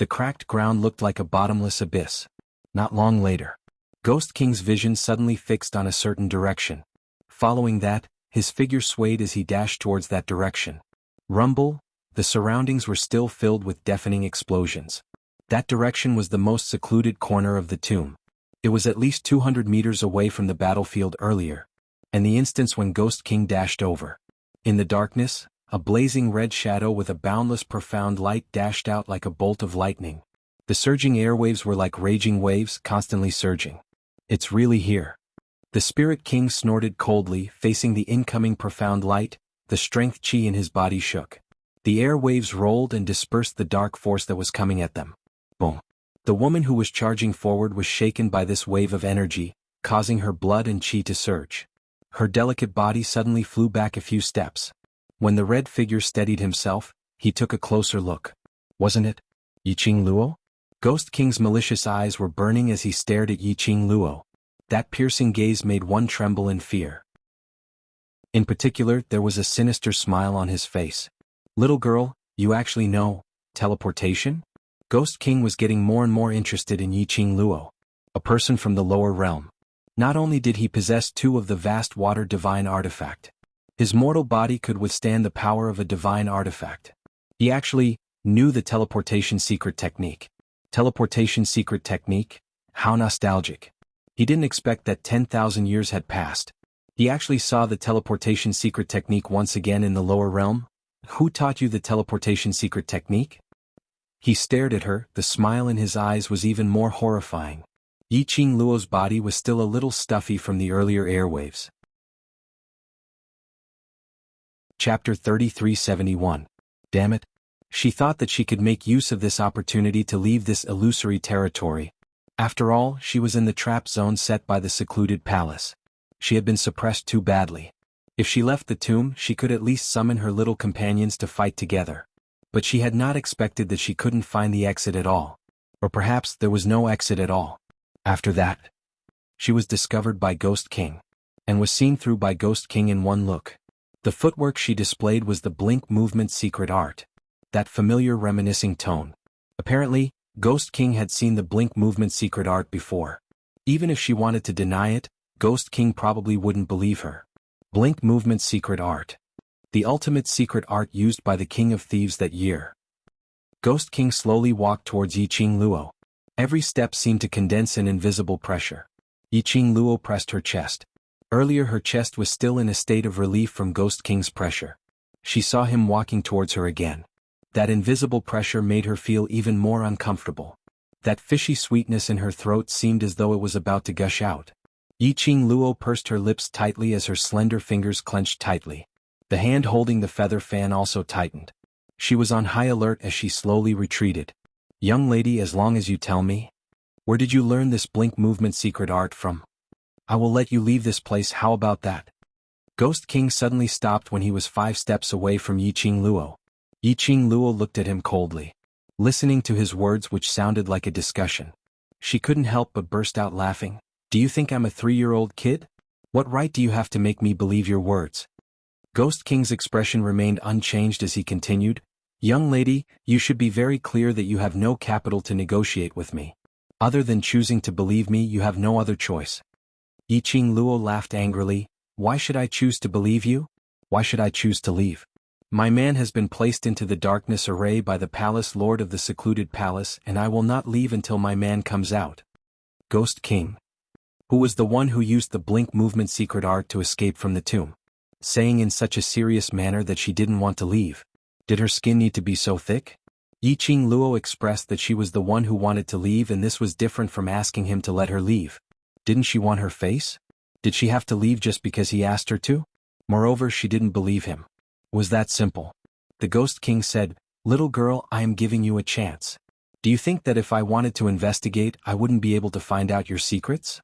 The cracked ground looked like a bottomless abyss. Not long later, Ghost King's vision suddenly fixed on a certain direction. Following that, his figure swayed as he dashed towards that direction. Rumble, the surroundings were still filled with deafening explosions. That direction was the most secluded corner of the tomb. It was at least 200 meters away from the battlefield earlier, and the instance when Ghost King dashed over. In the darkness, a blazing red shadow with a boundless profound light dashed out like a bolt of lightning. The surging airwaves were like raging waves, constantly surging. It's really here. The Spirit King snorted coldly, facing the incoming profound light. The strength chi in his body shook. The airwaves rolled and dispersed the dark force that was coming at them. Boom. The woman who was charging forward was shaken by this wave of energy, causing her blood and chi to surge. Her delicate body suddenly flew back a few steps. When the red figure steadied himself, he took a closer look. Wasn't it Yiqing Luo? Ghost King's malicious eyes were burning as he stared at Yiqing Luo. That piercing gaze made one tremble in fear. In particular, there was a sinister smile on his face. Little girl, you actually know teleportation? Ghost King was getting more and more interested in Yiqing Luo, a person from the lower realm. Not only did he possess two of the vast water divine artifact, his mortal body could withstand the power of a divine artifact. He actually knew the teleportation secret technique. Teleportation secret technique? How nostalgic. He didn't expect that 10,000 years had passed. He actually saw the teleportation secret technique once again in the lower realm. Who taught you the teleportation secret technique? He stared at her, the smile in his eyes was even more horrifying. Yiqing Luo's body was still a little stuffy from the earlier airwaves. Chapter 3371. Damn it. She thought that she could make use of this opportunity to leave this illusory territory. After all, she was in the trap zone set by the secluded palace. She had been suppressed too badly. If she left the tomb, she could at least summon her little companions to fight together. But she had not expected that she couldn't find the exit at all. Or perhaps there was no exit at all. After that, she was discovered by Ghost King, and was seen through by Ghost King in one look. The footwork she displayed was the blink movement secret art. That familiar reminiscing tone. Apparently, Ghost King had seen the blink movement secret art before. Even if she wanted to deny it, Ghost King probably wouldn't believe her. Blink movement secret art. The ultimate secret art used by the King of Thieves that year. Ghost King slowly walked towards Yiqing Luo. Every step seemed to condense an invisible pressure. Yiqing Luo pressed her chest. Earlier her chest was still in a state of relief from Ghost King's pressure. She saw him walking towards her again. That invisible pressure made her feel even more uncomfortable. That fishy sweetness in her throat seemed as though it was about to gush out. Yiqing Luo pursed her lips tightly as her slender fingers clenched tightly. The hand holding the feather fan also tightened. She was on high alert as she slowly retreated. Young lady, as long as you tell me, where did you learn this blink movement secret art from? I will let you leave this place, how about that? Ghost King suddenly stopped when he was 5 steps away from Yiqing Luo. Yiqing Luo looked at him coldly, listening to his words which sounded like a discussion. She couldn't help but burst out laughing. Do you think I'm a 3-year-old kid? What right do you have to make me believe your words? Ghost King's expression remained unchanged as he continued. Young lady, you should be very clear that you have no capital to negotiate with me. Other than choosing to believe me, you have no other choice. Yiqing Luo laughed angrily. Why should I choose to believe you? Why should I choose to leave? My man has been placed into the darkness array by the palace lord of the secluded palace, and I will not leave until my man comes out. Ghost King, who was the one who used the blink movement secret art to escape from the tomb, saying in such a serious manner that she didn't want to leave. Did her skin need to be so thick? Yiqing Luo expressed that she was the one who wanted to leave, and this was different from asking him to let her leave. Didn't she want her face? Did she have to leave just because he asked her to? Moreover, she didn't believe him. It was that simple. The Ghost King said, Little girl, I am giving you a chance. Do you think that if I wanted to investigate, I wouldn't be able to find out your secrets?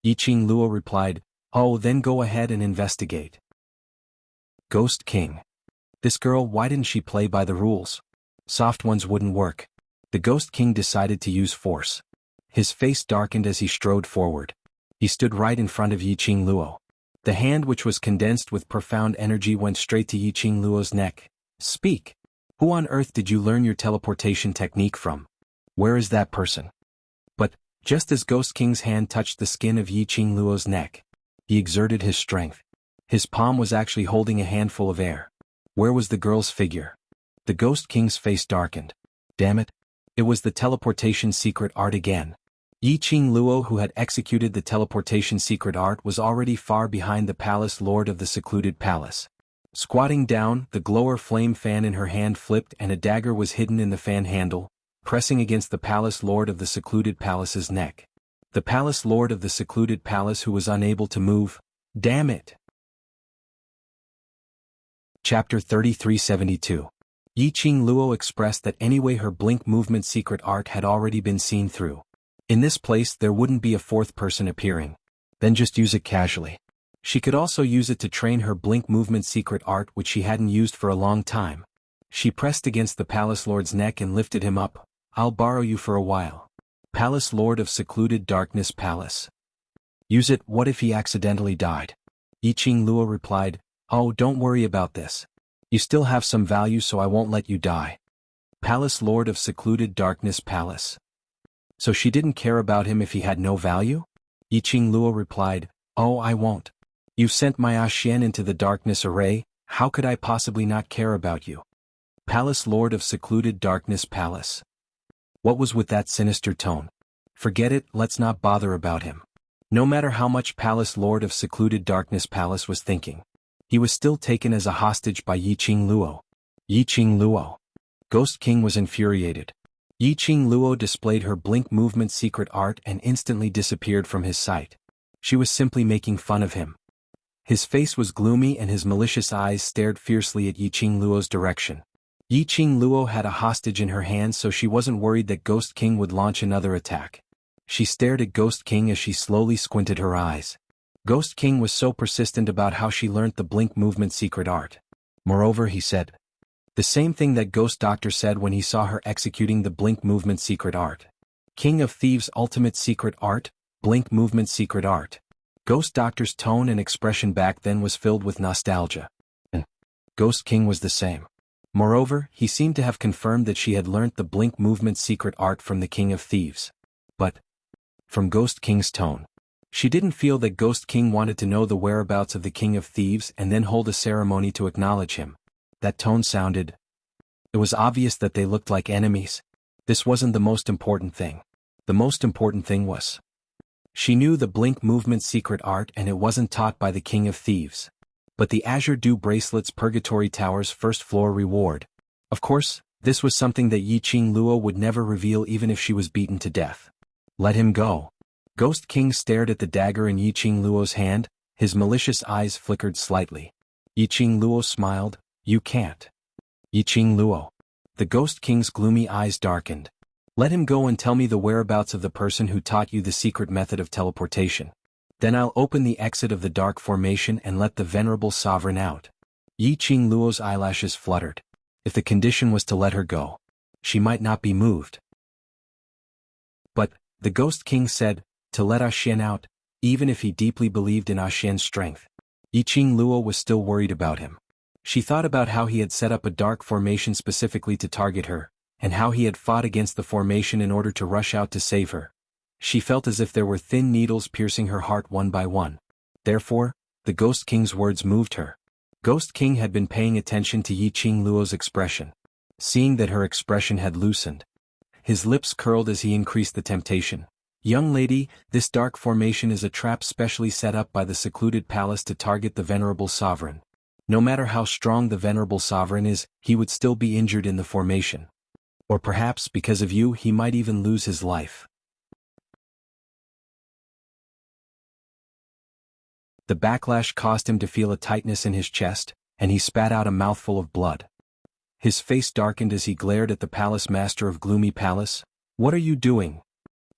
Yiqing Luo replied, Oh, then go ahead and investigate. Ghost King. This girl, why didn't she play by the rules? Soft ones wouldn't work. The Ghost King decided to use force. His face darkened as he strode forward. He stood right in front of Yiqing Luo. The hand which was condensed with profound energy went straight to Yiqing Luo's neck. Speak. Who on earth did you learn your teleportation technique from? Where is that person? But, just as Ghost King's hand touched the skin of Yiqing Luo's neck, he exerted his strength. His palm was actually holding a handful of air. Where was the girl's figure? The Ghost King's face darkened. Damn it. It was the teleportation secret art again. Yiqing Luo, who had executed the teleportation secret art, was already far behind the palace lord of the secluded palace. Squatting down, the glower flame fan in her hand flipped and a dagger was hidden in the fan handle, pressing against the palace lord of the secluded palace's neck. The palace lord of the secluded palace who was unable to move. Damn it! Chapter 3372. Yiqing Luo expressed that anyway her blink movement secret art had already been seen through. In this place there wouldn't be a fourth person appearing. Then just use it casually. She could also use it to train her blink movement secret art, which she hadn't used for a long time. She pressed against the palace lord's neck and lifted him up. I'll borrow you for a while. Palace lord of secluded darkness palace. Use it. What if he accidentally died? Yiqing Luo replied, oh, don't worry about this. You still have some value, so I won't let you die. Palace lord of secluded darkness palace. So she didn't care about him if he had no value? Yiqing Luo replied, oh, I won't. You've sent my xian into the darkness array, how could I possibly not care about you? Palace lord of secluded darkness palace. What was with that sinister tone? Forget it, let's not bother about him. No matter how much palace lord of secluded darkness palace was thinking, he was still taken as a hostage by Yiqing Luo. Yiqing Luo. Ghost King was infuriated. Yiqing Luo displayed her blink movement secret art and instantly disappeared from his sight. She was simply making fun of him. His face was gloomy and his malicious eyes stared fiercely at Yiqing Luo's direction. Yiqing Luo had a hostage in her hands, so she wasn't worried that Ghost King would launch another attack. She stared at Ghost King as she slowly squinted her eyes. Ghost King was so persistent about how she learnt the blink movement secret art. Moreover, he said the same thing that Ghost Doctor said when he saw her executing the blink movement secret art. King of Thieves' ultimate secret art, blink movement secret art. Ghost Doctor's tone and expression back then was filled with nostalgia. And Ghost King was the same. Moreover, he seemed to have confirmed that she had learnt the blink movement secret art from the King of Thieves. But from Ghost King's tone, she didn't feel that Ghost King wanted to know the whereabouts of the King of Thieves and then hold a ceremony to acknowledge him. That tone sounded. It was obvious that they looked like enemies. This wasn't the most important thing. The most important thing was, she knew the blink movement secret art and it wasn't taught by the King of Thieves, but the Azure Dew Bracelet's Purgatory Tower's first floor reward. Of course, this was something that Yiqing Luo would never reveal even if she was beaten to death. Let him go. Ghost King stared at the dagger in Yiqing Luo's hand, his malicious eyes flickered slightly. Yiqing Luo smiled, you can't. Yiqing Luo. The Ghost King's gloomy eyes darkened. Let him go and tell me the whereabouts of the person who taught you the secret method of teleportation. Then I'll open the exit of the dark formation and let the venerable sovereign out. Yiqing Luo's eyelashes fluttered. If the condition was to let her go, she might not be moved. But, the Ghost King said, to let Xian out, even if he deeply believed in Xian's strength. Yiqing Luo was still worried about him. She thought about how he had set up a dark formation specifically to target her, and how he had fought against the formation in order to rush out to save her. She felt as if there were thin needles piercing her heart one by one. Therefore, the Ghost King's words moved her. Ghost King had been paying attention to Yiqing Luo's expression. Seeing that her expression had loosened, his lips curled as he increased the temptation. Young lady, this dark formation is a trap specially set up by the secluded palace to target the venerable sovereign. No matter how strong the venerable sovereign is, he would still be injured in the formation. Or perhaps because of you he might even lose his life. The backlash caused him to feel a tightness in his chest, and he spat out a mouthful of blood. His face darkened as he glared at the palace master of Gloomy Palace. What are you doing?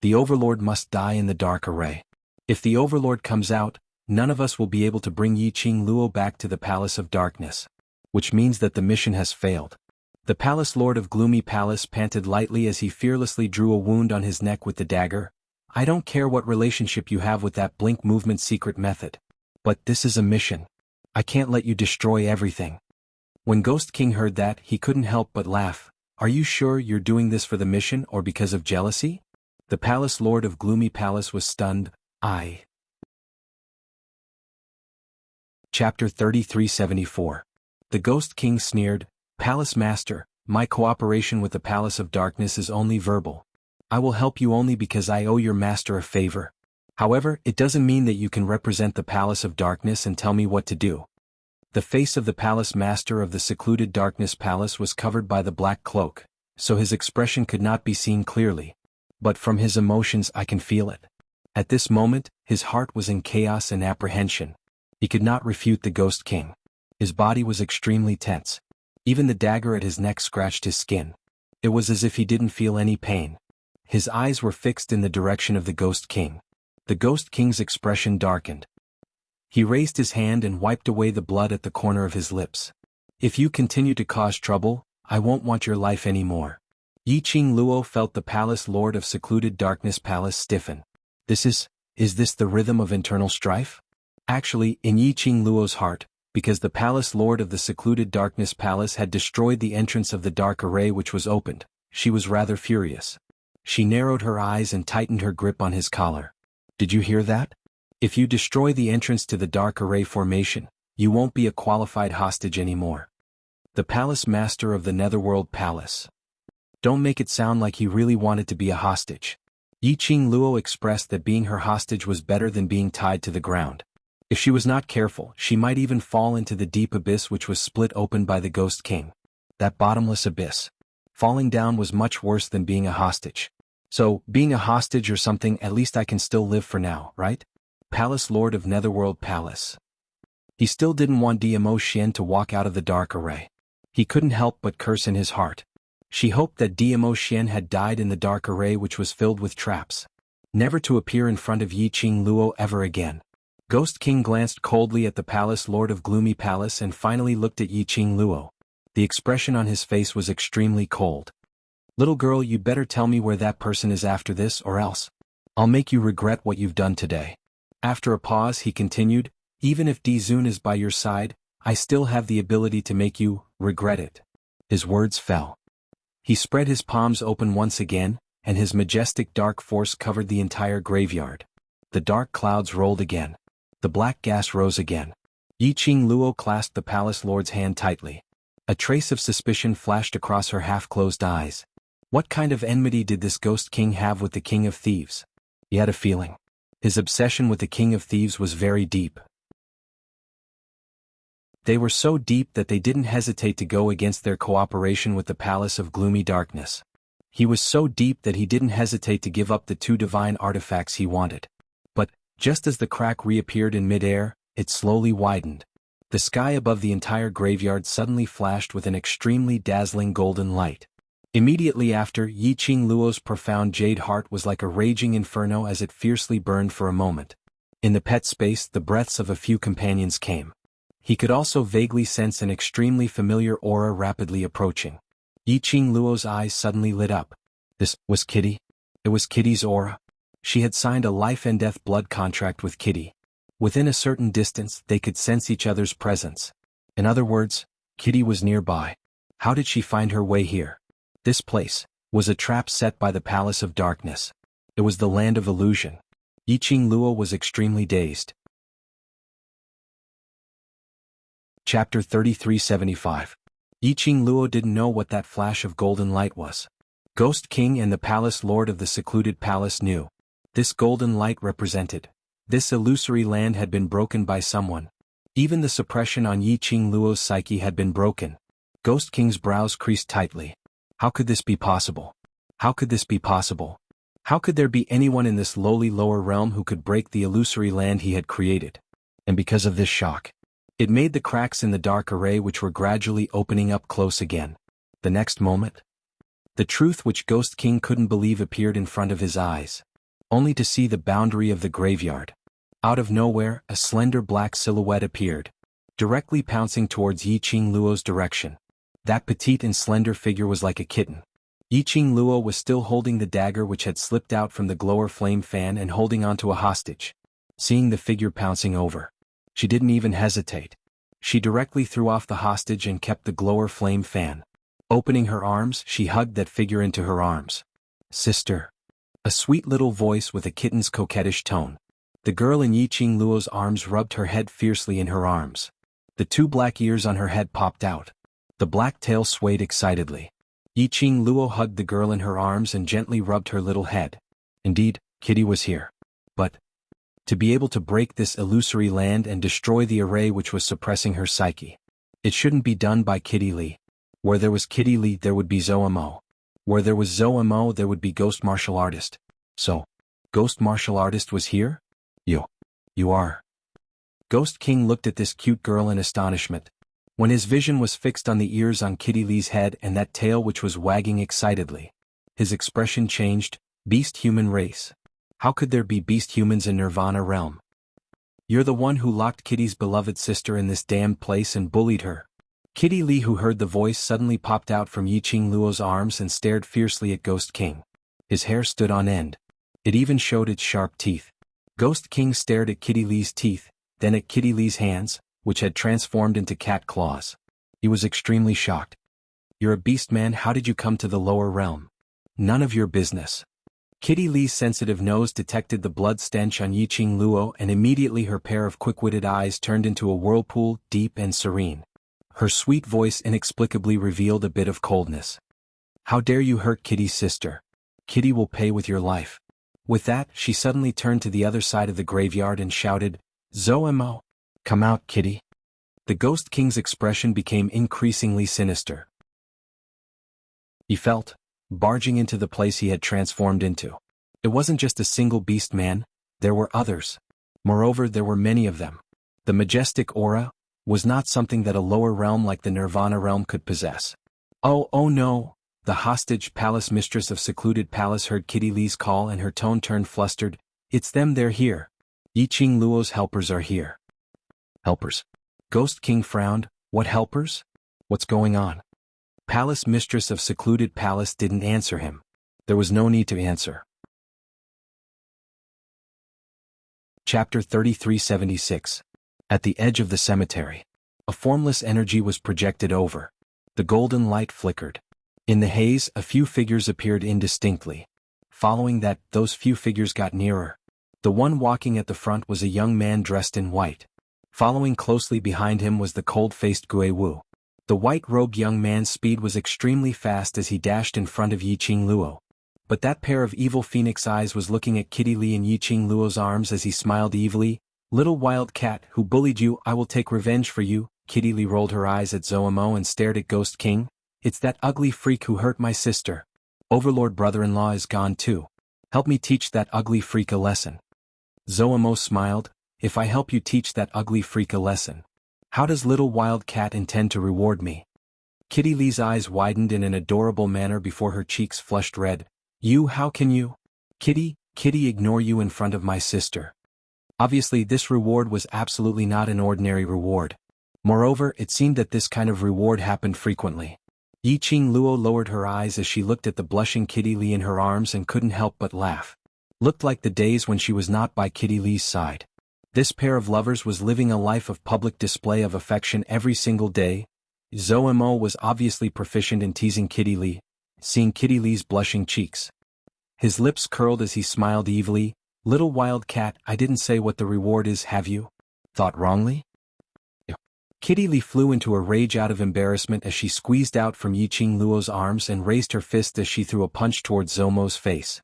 The Overlord must die in the dark array. If the Overlord comes out, none of us will be able to bring Yiqing Luo back to the Palace of Darkness. Which means that the mission has failed. The Palace Lord of Gloomy Palace panted lightly as he fearlessly drew a wound on his neck with the dagger. I don't care what relationship you have with that blink movement secret method. But this is a mission. I can't let you destroy everything. When Ghost King heard that, he couldn't help but laugh. Are you sure you're doing this for the mission or because of jealousy? The palace lord of Gloomy Palace was stunned. Chapter 3374. The Ghost King sneered, Palace Master, my cooperation with the Palace of Darkness is only verbal. I will help you only because I owe your master a favor. However, it doesn't mean that you can represent the Palace of Darkness and tell me what to do. The face of the Palace Master of the secluded Darkness Palace was covered by the black cloak, so his expression could not be seen clearly. But from his emotions I can feel it. At this moment, his heart was in chaos and apprehension. He could not refute the Ghost King. His body was extremely tense. Even the dagger at his neck scratched his skin. It was as if he didn't feel any pain. His eyes were fixed in the direction of the Ghost King. The Ghost King's expression darkened. He raised his hand and wiped away the blood at the corner of his lips. If you continue to cause trouble, I won't want your life anymore. Yiqing Luo felt the Palace Lord of Secluded Darkness Palace stiffen. Is this the rhythm of internal strife? Actually, in Yiqing Luo's heart, because the Palace Lord of the Secluded Darkness Palace had destroyed the entrance of the dark array which was opened, she was rather furious. She narrowed her eyes and tightened her grip on his collar. Did you hear that? If you destroy the entrance to the dark array formation, you won't be a qualified hostage anymore. The Palace Master of the Netherworld Palace. Don't make it sound like he really wanted to be a hostage. Yiqing Luo expressed that being her hostage was better than being tied to the ground. If she was not careful, she might even fall into the deep abyss which was split open by the Ghost King. That bottomless abyss. Falling down was much worse than being a hostage. So, being a hostage or something, at least I can still live for now, right? Palace Lord of Netherworld Palace. He still didn't want Dmo Xian to walk out of the dark array. He couldn't help but curse in his heart. She hoped that Dmo Xian had died in the dark array which was filled with traps. Never to appear in front of Yiqing Luo ever again. Ghost King glanced coldly at the Palace Lord of Gloomy Palace and finally looked at Yiqing Luo. The expression on his face was extremely cold. Little girl, you better tell me where that person is after this or else I'll make you regret what you've done today. After a pause he continued, even if Dizun is by your side, I still have the ability to make you regret it. His words fell. He spread his palms open once again, and his majestic dark force covered the entire graveyard. The dark clouds rolled again. The black gas rose again. Yiqing Luo clasped the Palace Lord's hand tightly. A trace of suspicion flashed across her half-closed eyes. What kind of enmity did this Ghost King have with the King of Thieves? He had a feeling. His obsession with the King of Thieves was very deep. They were so deep that they didn't hesitate to go against their cooperation with the Palace of Gloomy Darkness. He was so deep that he didn't hesitate to give up the 2 divine artifacts he wanted. But, just as the crack reappeared in mid-air, it slowly widened. The sky above the entire graveyard suddenly flashed with an extremely dazzling golden light. Immediately after, Yiqing Luo's profound jade heart was like a raging inferno as it fiercely burned for a moment. In the pet space, the breaths of a few companions came. He could also vaguely sense an extremely familiar aura rapidly approaching. Yiqing Luo's eyes suddenly lit up. This was Kitty. It was Kitty's aura. She had signed a life-and-death blood contract with Kitty. Within a certain distance, they could sense each other's presence. In other words, Kitty was nearby. How did she find her way here? This place was a trap set by the Palace of Darkness. It was the land of illusion. Yiqing Luo was extremely dazed. Chapter 3375. Yiqing Luo didn't know what that flash of golden light was. Ghost King and the Palace Lord of the Secluded Palace knew. This golden light represented. This illusory land had been broken by someone. Even the suppression on Yiqing Luo's psyche had been broken. Ghost King's brows creased tightly. How could this be possible? How could this be possible? How could there be anyone in this lowly lower realm who could break the illusory land he had created? And because of this shock, it made the cracks in the dark array which were gradually opening up close again. The next moment, the truth which Ghost King couldn't believe appeared in front of his eyes. Only to see the boundary of the graveyard. Out of nowhere, a slender black silhouette appeared, directly pouncing towards Yiqing Luo's direction. That petite and slender figure was like a kitten. Yiqing Luo was still holding the dagger which had slipped out from the glower flame fan and holding onto a hostage. Seeing the figure pouncing over, she didn't even hesitate. She directly threw off the hostage and kept the glower flame fan. Opening her arms, she hugged that figure into her arms. Sister. A sweet little voice with a kitten's coquettish tone. The girl in Yiqing Luo's arms rubbed her head fiercely in her arms. The two black ears on her head popped out. The black tail swayed excitedly. Yiqing Luo hugged the girl in her arms and gently rubbed her little head. Indeed, Kitty was here. But to be able to break this illusory land and destroy the array which was suppressing her psyche. It shouldn't be done by Kitty Li. Where there was Kitty Li, there would be Zoamo. Where there was Zoamo, there would be Ghost Martial Artist. So, Ghost Martial Artist was here? You are. Ghost King looked at this cute girl in astonishment. When his vision was fixed on the ears on Kitty Li's head and that tail which was wagging excitedly, his expression changed. Beast human race. How could there be beast humans in Nirvana realm? You're the one who locked Kitty's beloved sister in this damned place and bullied her. Kitty Li, who heard the voice, suddenly popped out from Yiqing Luo's arms and stared fiercely at Ghost King. His hair stood on end. It even showed its sharp teeth. Ghost King stared at Kitty Li's teeth, then at Kitty Li's hands, which had transformed into cat claws. He was extremely shocked. You're a beast man, how did you come to the lower realm? None of your business. Kitty Li's sensitive nose detected the blood stench on Yiqing Luo, and immediately her pair of quick-witted eyes turned into a whirlpool, deep and serene. Her sweet voice inexplicably revealed a bit of coldness. How dare you hurt Kitty's sister? Kitty will pay with your life. With that, she suddenly turned to the other side of the graveyard and shouted, Zoamo! Come out, Kitty. The Ghost King's expression became increasingly sinister. He felt, barging into the place he had transformed into. It wasn't just a single beast man, there were others. Moreover, there were many of them. The majestic aura was not something that a lower realm like the Nirvana realm could possess. Oh no! The hostage palace mistress of secluded palace heard Kitty Li's call and her tone turned flustered. It's them, they're here. Yiqing Luo's helpers are here. Helpers? Ghost King frowned. What helpers? What's going on? Palace mistress of secluded palace didn't answer him. There was no need to answer. Chapter 3376. At the edge of the cemetery. A formless energy was projected over. The golden light flickered. In the haze, a few figures appeared indistinctly. Following that, those few figures got nearer. The one walking at the front was a young man dressed in white. Following closely behind him was the cold-faced Gui Wu. The white-robed young man's speed was extremely fast as he dashed in front of Yiqing Luo. But that pair of evil phoenix eyes was looking at Kitty Li in Yiqing Luo's arms as he smiled evilly. Little wild cat who bullied you, I will take revenge for you. Kitty Li rolled her eyes at Zoamo and stared at Ghost King. It's that ugly freak who hurt my sister. Overlord brother-in-law is gone too. Help me teach that ugly freak a lesson. Zoamo smiled. If I help you teach that ugly freak a lesson, how does little wild cat intend to reward me? Kitty Li's eyes widened in an adorable manner before her cheeks flushed red. How can you? Kitty, ignore you in front of my sister. Obviously this reward was absolutely not an ordinary reward. Moreover, it seemed that this kind of reward happened frequently. Yiqing Luo lowered her eyes as she looked at the blushing Kitty Li in her arms and couldn't help but laugh. Looked like the days when she was not by Kitty Li's side. This pair of lovers was living a life of public display of affection every single day. Zoamo was obviously proficient in teasing Kitty Li, seeing Kitty Li's blushing cheeks. His lips curled as he smiled evilly. Little wild cat, I didn't say what the reward is, have you? Thought wrongly? Kitty Li flew into a rage out of embarrassment as she squeezed out from Yiqing Luo's arms and raised her fist as she threw a punch towards Zoamo's face.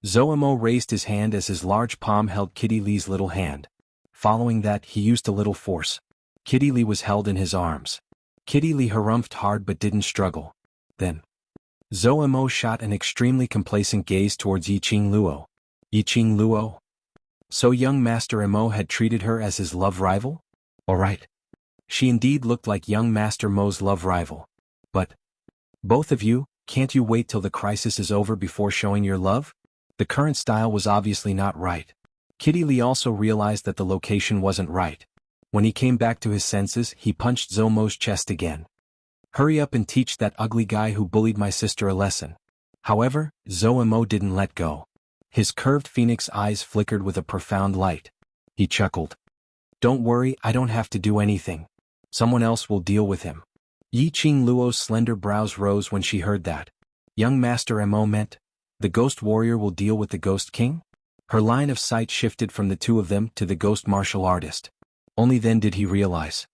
Zoamo raised his hand as his large palm held Kitty Li's little hand. Following that, he used a little force. Kitty Li was held in his arms. Kitty Li harumphed hard but didn't struggle. Then, Zoamo shot an extremely complacent gaze towards Yiqing Luo. Yiqing Luo? So young Master Mo had treated her as his love rival? Alright. She indeed looked like young Master Mo's love rival. But, both of you, can't you wait till the crisis is over before showing your love? The current style was obviously not right. Kitty Li also realized that the location wasn't right. When he came back to his senses, he punched Zoamo's chest again. Hurry up and teach that ugly guy who bullied my sister a lesson. However, Zoamo didn't let go. His curved phoenix eyes flickered with a profound light. He chuckled. Don't worry, I don't have to do anything. Someone else will deal with him. Yi Qing Luo's slender brows rose when she heard that. Young Master Mo meant, the ghost warrior will deal with the ghost king? Her line of sight shifted from the two of them to the ghost martial artist. Only then did he realize.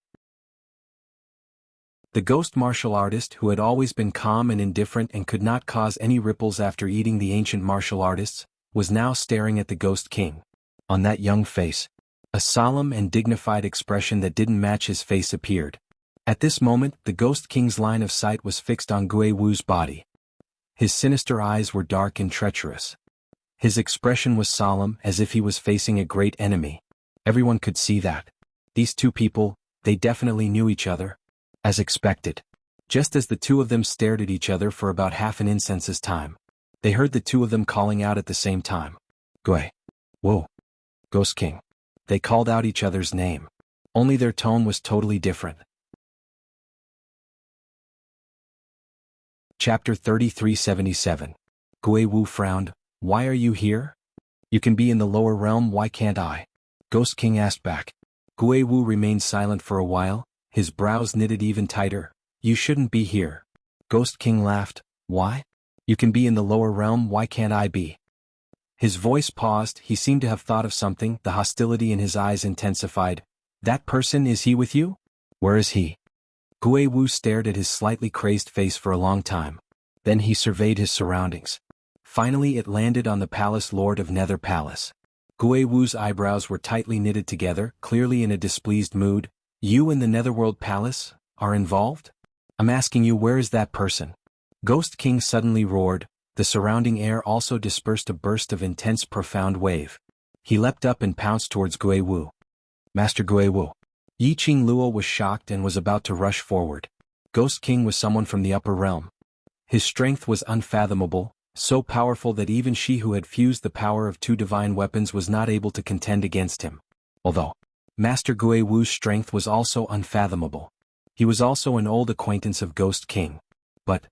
The ghost martial artist, who had always been calm and indifferent and could not cause any ripples after eating the ancient martial artists, was now staring at the ghost king. On that young face, a solemn and dignified expression that didn't match his face appeared. At this moment, the ghost king's line of sight was fixed on Gui Wu's body. His sinister eyes were dark and treacherous. His expression was solemn, as if he was facing a great enemy. Everyone could see that. These two people, they definitely knew each other. As expected. Just as the two of them stared at each other for about half an incense's time, they heard the two of them calling out at the same time. Gui Wu. Ghost King. They called out each other's name. Only their tone was totally different. Chapter 3377. Gui Wu frowned. Why are you here? You can be in the lower realm, why can't I? Ghost King asked back. Gui Wu remained silent for a while, his brows knitted even tighter. You shouldn't be here. Ghost King laughed. Why? You can be in the lower realm, why can't I be? His voice paused, he seemed to have thought of something, the hostility in his eyes intensified. That person, is he with you? Where is he? Gui Wu stared at his slightly crazed face for a long time. Then he surveyed his surroundings. Finally it landed on the palace lord of Nether Palace. Gui Wu's eyebrows were tightly knitted together, clearly in a displeased mood. You and the Netherworld Palace are involved? I'm asking you, where is that person? Ghost King suddenly roared. The surrounding air also dispersed a burst of intense profound wave. He leapt up and pounced towards Gui Wu. Master Gui Wu. Yi Qing Luo was shocked and was about to rush forward. Ghost King was someone from the upper realm. His strength was unfathomable, so powerful that even she who had fused the power of two divine weapons was not able to contend against him. Although Master Gui Wu's strength was also unfathomable. He was also an old acquaintance of Ghost King. But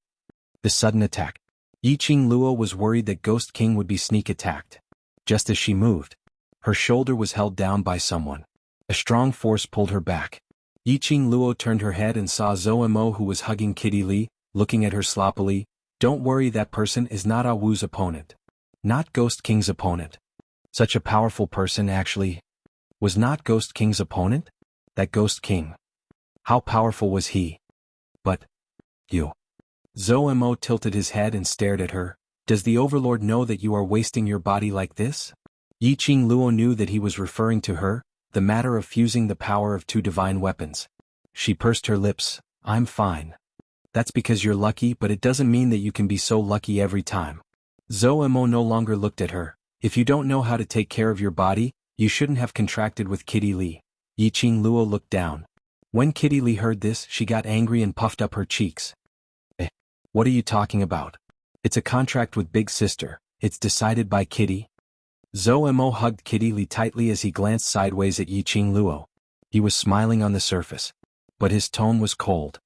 the sudden attack. Yi Qing Luo was worried that Ghost King would be sneak attacked. Just as she moved, her shoulder was held down by someone. A strong force pulled her back. Yi Qing Luo turned her head and saw Zhou Mo, who was hugging Kitty Li, looking at her sloppily. Don't worry, that person is not Ah Wu's opponent. Not Ghost King's opponent. Such a powerful person actually was not Ghost King's opponent? That Ghost King. How powerful was he? But you. Zhou Mo tilted his head and stared at her. Does the Overlord know that you are wasting your body like this? Yi Qing Luo knew that he was referring to her, the matter of fusing the power of two divine weapons. She pursed her lips. I'm fine. That's because you're lucky, but it doesn't mean that you can be so lucky every time. Zhou Mo no longer looked at her. If you don't know how to take care of your body, you shouldn't have contracted with Kitty Li. Yi Qing Luo looked down. When Kitty Li heard this, she got angry and puffed up her cheeks. What are you talking about? It's a contract with Big Sister. It's decided by Kitty. Zhou Mo hugged Kitty Li tightly as he glanced sideways at Yi Qing Luo. He was smiling on the surface, but his tone was cold.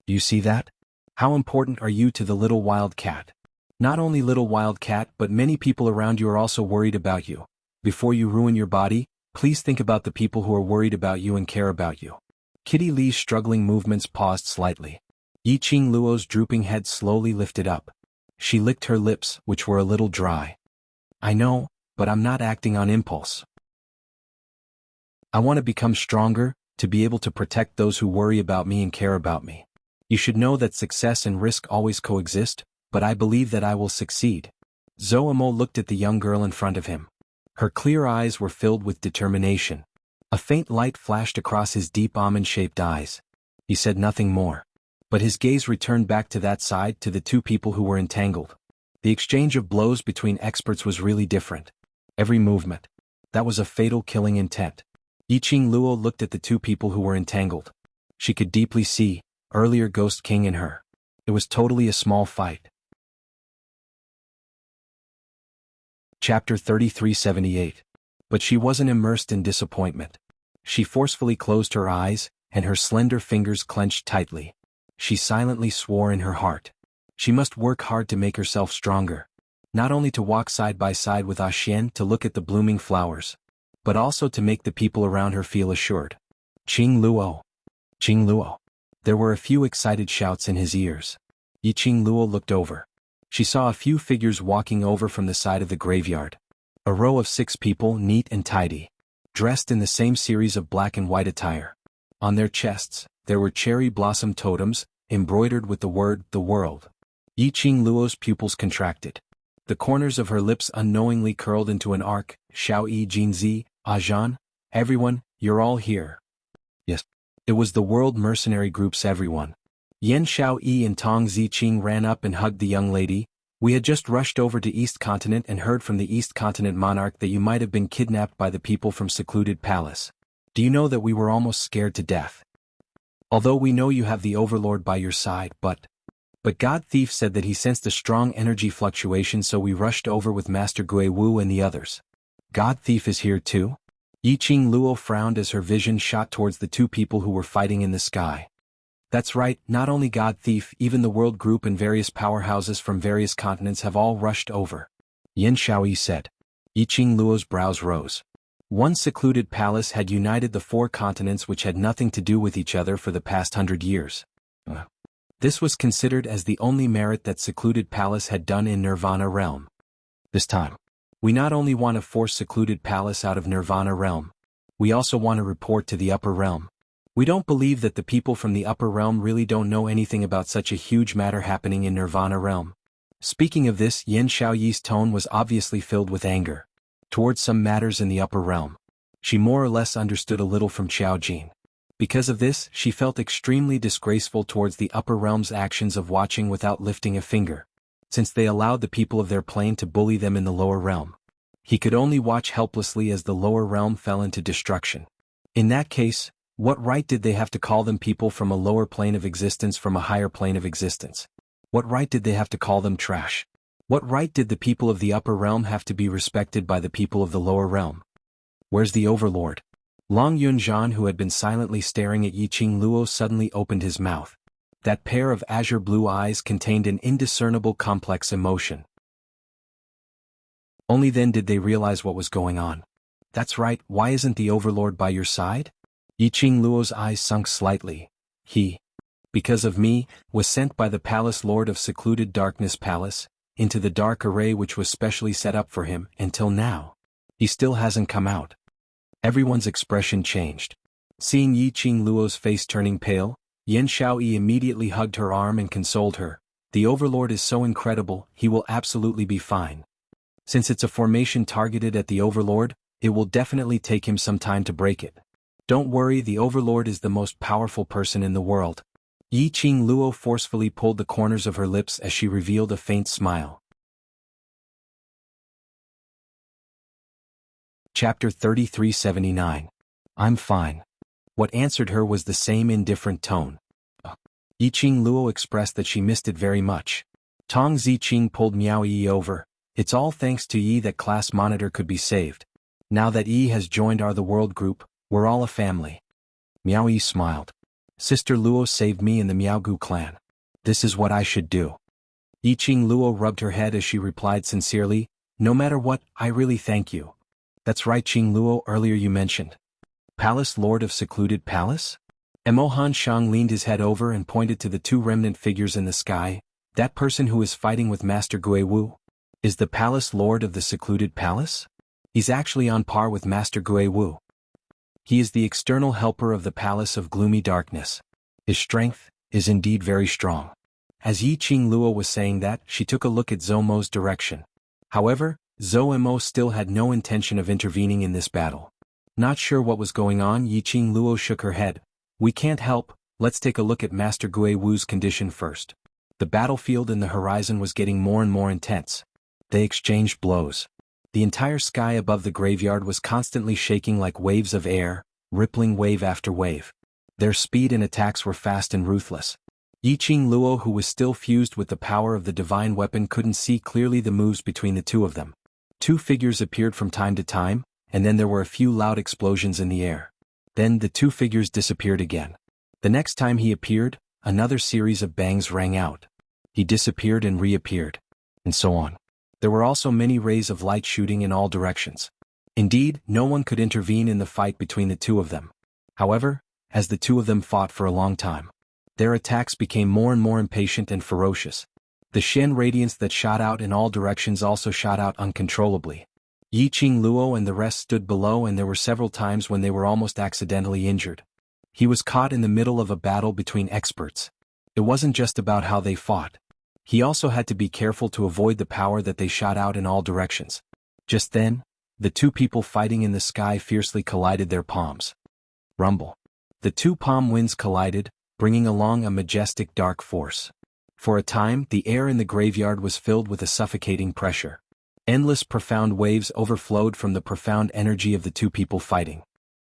You see that? How important are you to the little wild cat? Not only little wild cat, but many people around you are also worried about you. Before you ruin your body, please think about the people who are worried about you and care about you. Kitty Li's struggling movements paused slightly. Yi Qing Luo's drooping head slowly lifted up. She licked her lips, which were a little dry. I know, but I'm not acting on impulse. I want to become stronger, to be able to protect those who worry about me and care about me. You should know that success and risk always coexist, but I believe that I will succeed. Zhou Mo looked at the young girl in front of him. Her clear eyes were filled with determination. A faint light flashed across his deep almond-shaped eyes. He said nothing more. But his gaze returned back to that side, to the two people who were entangled. The exchange of blows between experts was really different. Every movement. That was a fatal killing intent. Yi Qing Luo looked at the two people who were entangled. She could deeply see, earlier Ghost King in her. It was totally a small fight. Chapter 3378. But she wasn't immersed in disappointment. She forcefully closed her eyes, and her slender fingers clenched tightly. She silently swore in her heart. She must work hard to make herself stronger. Not only to walk side by side with Xian to look at the blooming flowers, but also to make the people around her feel assured. Qing Luo. Qing Luo. There were a few excited shouts in his ears. Yiqing Luo looked over. She saw a few figures walking over from the side of the graveyard. A row of 6 people, neat and tidy, dressed in the same series of black and white attire. On their chests, there were cherry blossom totems, embroidered with the word, the world. Yiqing Luo's pupils contracted. The corners of her lips unknowingly curled into an arc. Xiao Yi Jinzi, Ajan, everyone, you're all here. Yes. It was the world mercenary group's everyone. Yan Xiao Yi and Tong Ziqing ran up and hugged the young lady. We had just rushed over to East Continent and heard from the East Continent monarch that you might have been kidnapped by the people from Secluded Palace. Do you know that we were almost scared to death? Although we know you have the Overlord by your side, but God Thief said that he sensed a strong energy fluctuation, so we rushed over with Master Gui Wu and the others. God Thief is here too? Yiqing Luo frowned as her vision shot towards the 2 people who were fighting in the sky. That's right, not only God Thief, even the World Group and various powerhouses from various continents have all rushed over. Yin Xiaoyi said. Yiqing Luo's brows rose. One secluded palace had united the 4 continents which had nothing to do with each other for the past 100 years. This was considered as the only merit that Secluded Palace had done in Nirvana Realm. This time, we not only want to force Secluded Palace out of Nirvana Realm, we also want to report to the Upper Realm. We don't believe that the people from the Upper Realm really don't know anything about such a huge matter happening in Nirvana Realm. Speaking of this, Yin Xiaoyi's tone was obviously filled with anger towards some matters in the Upper Realm. She more or less understood a little from Xiao Jin. Because of this, she felt extremely disgraceful towards the Upper Realm's actions of watching without lifting a finger, since they allowed the people of their plane to bully them in the Lower Realm. He could only watch helplessly as the Lower Realm fell into destruction. In that case, what right did they have to call them people from a lower plane of existence from a higher plane of existence? What right did they have to call them trash? What right did the people of the Upper Realm have to be respected by the people of the Lower Realm? Where's the Overlord? Long Yunzhan, who had been silently staring at Yiqing Luo, suddenly opened his mouth. That pair of azure blue eyes contained an indiscernible complex emotion. Only then did they realize what was going on. That's right, why isn't the Overlord by your side? Yiqing Luo's eyes sunk slightly. He, because of me, was sent by the Palace Lord of Secluded Darkness Palace, into the dark array which was specially set up for him. Until now, he still hasn't come out. Everyone's expression changed. Seeing Yiqing Luo's face turning pale, Yin Xiaoyi immediately hugged her arm and consoled her. The Overlord is so incredible, he will absolutely be fine. Since it's a formation targeted at the Overlord, it will definitely take him some time to break it. Don't worry, the Overlord is the most powerful person in the world. Yiqing Luo forcefully pulled the corners of her lips as she revealed a faint smile. Chapter 3379. I'm fine. What answered her was the same indifferent tone. Yiqing Luo expressed that she missed it very much. Tong Ziqing pulled Miao Yi over. It's all thanks to Yi that Class Monitor could be saved. Now that Yi has joined the World Group, we're all a family. Miao Yi smiled. Sister Luo saved me and the Miaogu clan. This is what I should do. Yiqing Luo rubbed her head as she replied sincerely, no matter what, I really thank you. That's right, Qing Luo, earlier you mentioned. Palace Lord of Secluded Palace? Emohan Shang leaned his head over and pointed to the 2 remnant figures in the sky. That person who is fighting with Master Gui Wu is the Palace Lord of the Secluded Palace? He's actually on par with Master Gui Wu. He is the external helper of the Palace of Gloomy Darkness. His strength is indeed very strong. As Yiqing Luo was saying that, she took a look at Zhou Mo's direction. However, Zhou Mo still had no intention of intervening in this battle. Not sure what was going on, Yiqing Luo shook her head. We can't help, let's take a look at Master Gui Wu's condition first. The battlefield in the horizon was getting more and more intense. They exchanged blows. The entire sky above the graveyard was constantly shaking like waves of air, rippling wave after wave. Their speed and attacks were fast and ruthless. Yiqing Luo, who was still fused with the power of the divine weapon, couldn't see clearly the moves between the 2 of them. 2 figures appeared from time to time, and then there were a few loud explosions in the air. Then the 2 figures disappeared again. The next time he appeared, another series of bangs rang out. He disappeared and reappeared. And so on. There were also many rays of light shooting in all directions. Indeed, no one could intervene in the fight between the 2 of them. However, as the 2 of them fought for a long time, Their attacks became more and more impatient and ferocious. The Xian radiance that shot out in all directions also shot out uncontrollably. Luo and the rest stood below, and there were several times when they were almost accidentally injured. He was caught in the middle of a battle between experts. It wasn't just about how they fought. He also had to be careful to avoid the power that they shot out in all directions. Just then, the two people fighting in the sky fiercely collided their palms. Rumble. The two palm winds collided, bringing along a majestic dark force. For a time, the air in the graveyard was filled with a suffocating pressure. Endless profound waves overflowed from the profound energy of the two people fighting.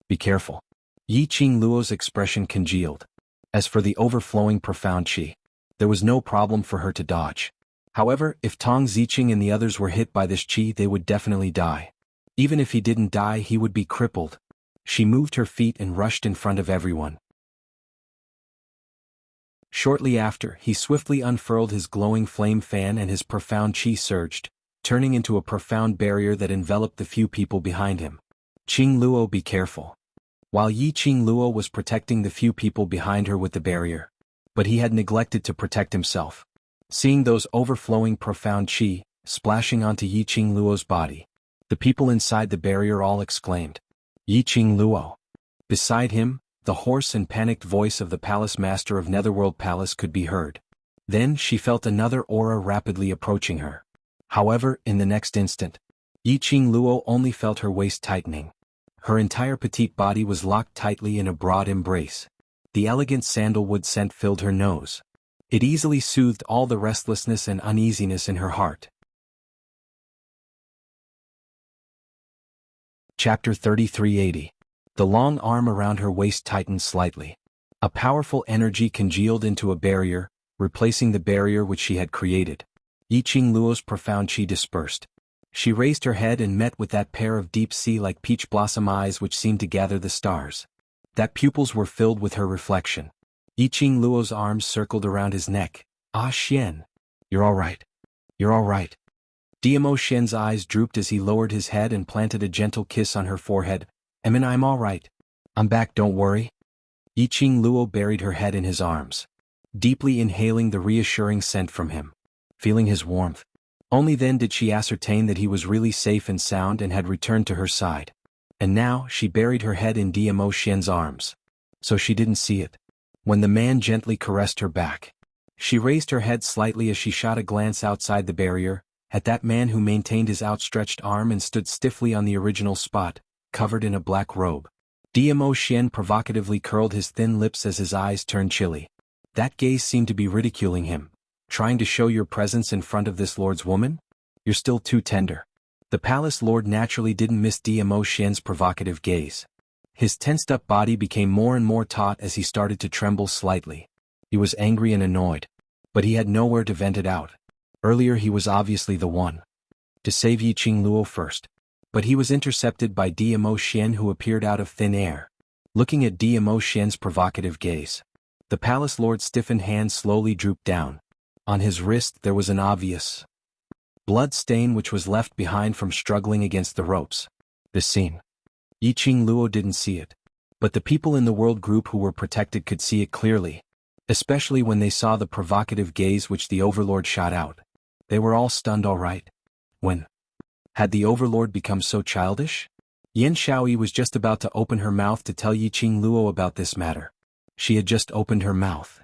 Be careful. Luo's expression congealed. As for the overflowing profound qi, there was no problem for her to dodge. However, if Tong Ziqing and the others were hit by this qi, they would definitely die. Even if he didn't die, he would be crippled. She moved her feet and rushed in front of everyone. Shortly after, he swiftly unfurled his glowing flame fan and his profound qi surged, turning into a profound barrier that enveloped the few people behind him. Qing Luo, be careful. While Qing Luo was protecting the few people behind her with the barrier, but he had neglected to protect himself. Seeing those overflowing profound qi splashing onto Qing Luo's body, the people inside the barrier all exclaimed, Qing Luo. Beside him, the hoarse and panicked voice of the palace master of Netherworld Palace could be heard. Then she felt another aura rapidly approaching her. However, in the next instant, Qing Luo only felt her waist tightening. Her entire petite body was locked tightly in a broad embrace. The elegant sandalwood scent filled her nose. It easily soothed all the restlessness and uneasiness in her heart. Chapter 3380. The long arm around her waist tightened slightly. A powerful energy congealed into a barrier, replacing the barrier which she had created. Qing Luo's profound qi dispersed. She raised her head and met with that pair of deep sea-like peach blossom eyes which seemed to gather the stars. That pupils were filled with her reflection. Qing Luo's arms circled around his neck. Ah Xian. You're all right. You're all right. Diamo Xian's eyes drooped as he lowered his head and planted a gentle kiss on her forehead. I'm all right. I'm back, don't worry. Qing Luo buried her head in his arms, deeply inhaling the reassuring scent from him. Feeling his warmth. Only then did she ascertain that he was really safe and sound and had returned to her side. And now, she buried her head in Diamo Xian's arms. So she didn't see it. When the man gently caressed her back, she raised her head slightly as she shot a glance outside the barrier, at that man who maintained his outstretched arm and stood stiffly on the original spot, covered in a black robe. Diamo Xian provocatively curled his thin lips as his eyes turned chilly. That gaze seemed to be ridiculing him. Trying to show your presence in front of this lord's woman? You're still too tender. The palace lord naturally didn't miss Diamo Xian's provocative gaze. His tensed-up body became more and more taut as he started to tremble slightly. He was angry and annoyed, but he had nowhere to vent it out. Earlier he was obviously the one to save Qing Luo first. But he was intercepted by Diamo Xian, who appeared out of thin air. Looking at Diamo Xian's provocative gaze, the palace lord's stiffened hand slowly drooped down. On his wrist there was an obvious blood stain which was left behind from struggling against the ropes. This scene. Qing Luo didn't see it, but the people in the world group who were protected could see it clearly, especially when they saw the provocative gaze which the overlord shot out. They were all stunned. All right. When had the overlord become so childish? Yan Shaoyi was just about to open her mouth to tell Qing Luo about this matter. She had just opened her mouth.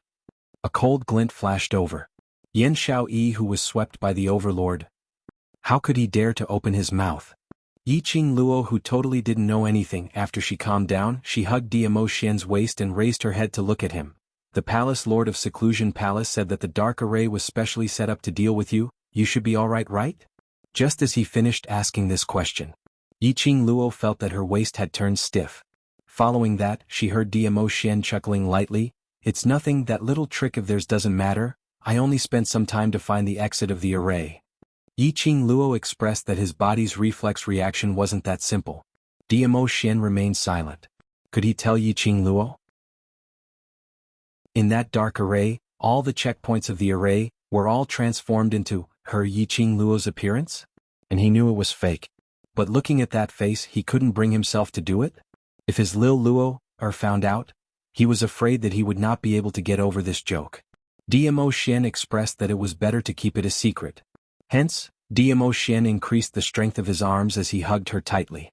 A cold glint flashed over Yan Shaoyi, who was swept by the overlord. How could he dare to open his mouth? Qing Luo, who totally didn't know anything, after she calmed down, she hugged Diamo Xian's waist and raised her head to look at him. The palace lord of Seclusion Palace said that the dark array was specially set up to deal with you. You should be all right, right? Just as he finished asking this question, Qing Luo felt that her waist had turned stiff. Following that, she heard Diamo Xian chuckling lightly. It's nothing, that little trick of theirs doesn't matter. I only spent some time to find the exit of the array. Qing Luo expressed that his body's reflex reaction wasn't that simple. Diamo Xian remained silent. Could he tell Qing Luo? In that dark array, all the checkpoints of the array were all transformed into her Qing Luo's appearance? And he knew it was fake. But looking at that face, he couldn't bring himself to do it? If his Lil Luo found out, He was afraid that he would not be able to get over this joke. Dmo Xian expressed that it was better to keep it a secret. Hence, Dmo Xian increased the strength of his arms as he hugged her tightly.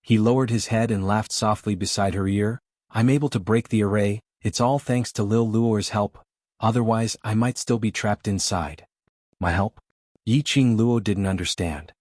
He lowered his head and laughed softly beside her ear. I'm able to break the array, it's all thanks to Lil Luo's help, otherwise I might still be trapped inside. My help? Yiqing Luo didn't understand.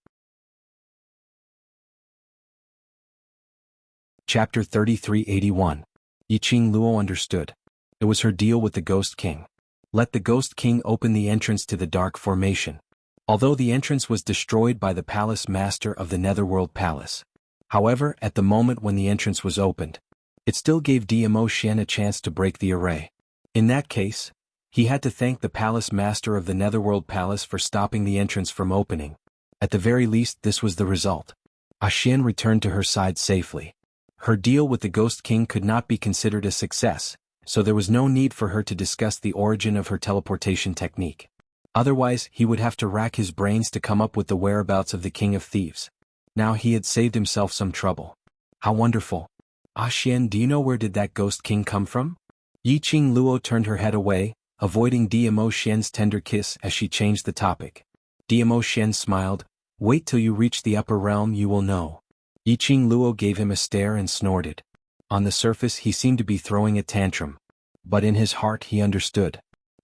Chapter 3381. Yiqing Luo understood. It was her deal with the Ghost King. Let the Ghost King open the entrance to the Dark Formation. Although the entrance was destroyed by the Palace Master of the Netherworld Palace. However, at the moment when the entrance was opened, it still gave Dmo Xian a chance to break the array. In that case, he had to thank the Palace Master of the Netherworld Palace for stopping the entrance from opening. At the very least, this was the result. Xian returned to her side safely. Her deal with the Ghost King could not be considered a success, so there was no need for her to discuss the origin of her teleportation technique. Otherwise, he would have to rack his brains to come up with the whereabouts of the King of Thieves. Now he had saved himself some trouble. How wonderful. Xian, do you know where did that Ghost King come from? Yiqing Luo turned her head away, avoiding Dmo Xian's tender kiss as she changed the topic. Dmo Xian smiled. Wait till you reach the upper realm, you will know. Yiqing Luo gave him a stare and snorted. On the surface he seemed to be throwing a tantrum. But in his heart he understood.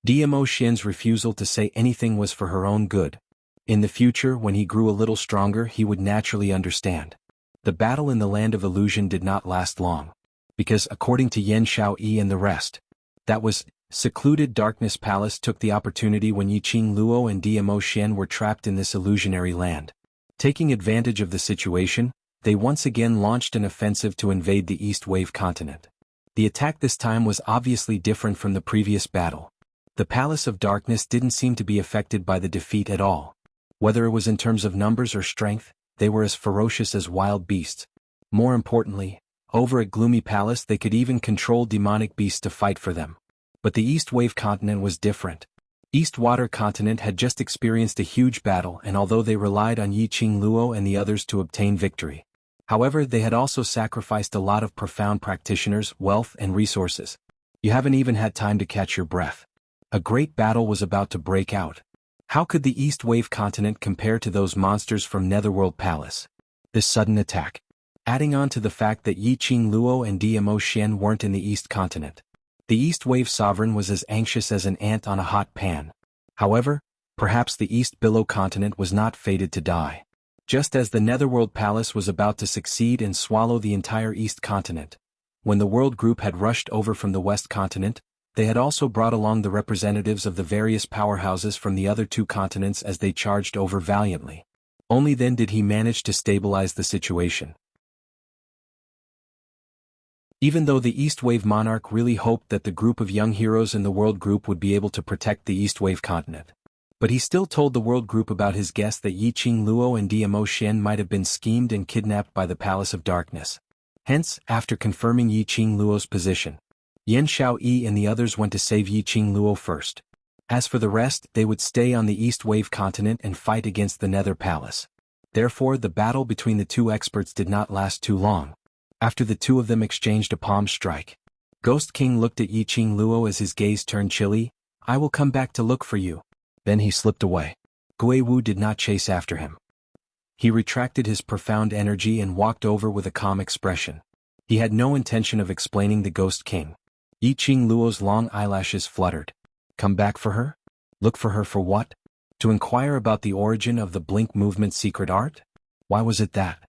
Dmo Xian's refusal to say anything was for her own good. In the future, when he grew a little stronger, he would naturally understand. The battle in the land of illusion did not last long. Because according to Yan Xiaoyi and the rest, that was, secluded Darkness Palace took the opportunity when Yiqing Luo and Dmo Xian were trapped in this illusionary land. Taking advantage of the situation, they once again launched an offensive to invade the East Wave continent. The attack this time was obviously different from the previous battle. The Palace of Darkness didn't seem to be affected by the defeat at all. Whether it was in terms of numbers or strength, they were as ferocious as wild beasts. More importantly, over at Gloomy Palace they could even control demonic beasts to fight for them. But the East Wave continent was different. East Water continent had just experienced a huge battle, and although they relied on Yiqing Luo and the others to obtain victory, however, they had also sacrificed a lot of profound practitioners, wealth, and resources. You haven't even had time to catch your breath. A great battle was about to break out. How could the East Wave continent compare to those monsters from Netherworld Palace? This sudden attack, adding on to the fact that Yiqing Luo and Dmo Xian weren't in the East continent. The East Wave sovereign was as anxious as an ant on a hot pan. However, perhaps the East Billow continent was not fated to die. Just as the Netherworld Palace was about to succeed and swallow the entire East continent, when the World Group had rushed over from the West continent, they had also brought along the representatives of the various powerhouses from the other two continents as they charged over valiantly. Only then did he manage to stabilize the situation. Even though the East Wave monarch really hoped that the group of young heroes in the World Group would be able to protect the East Wave continent, but he still told the World Group about his guess that Yiqing Luo and Dmo Xian might have been schemed and kidnapped by the Palace of Darkness. Hence, after confirming Yiqing Luo's position, Yan Xiaoyi and the others went to save Yiqing Luo first. As for the rest, they would stay on the East Wave continent and fight against the Nether Palace. Therefore, the battle between the two experts did not last too long. After the two of them exchanged a palm strike, Ghost King looked at Yiqing Luo as his gaze turned chilly. I will come back to look for you. Then he slipped away. Gui Wu did not chase after him. He retracted his profound energy and walked over with a calm expression. He had no intention of explaining the Ghost King. Yiqing Luo's long eyelashes fluttered. Come back for her? Look for her for what? To inquire about the origin of the Blink Movement secret art? Why was it that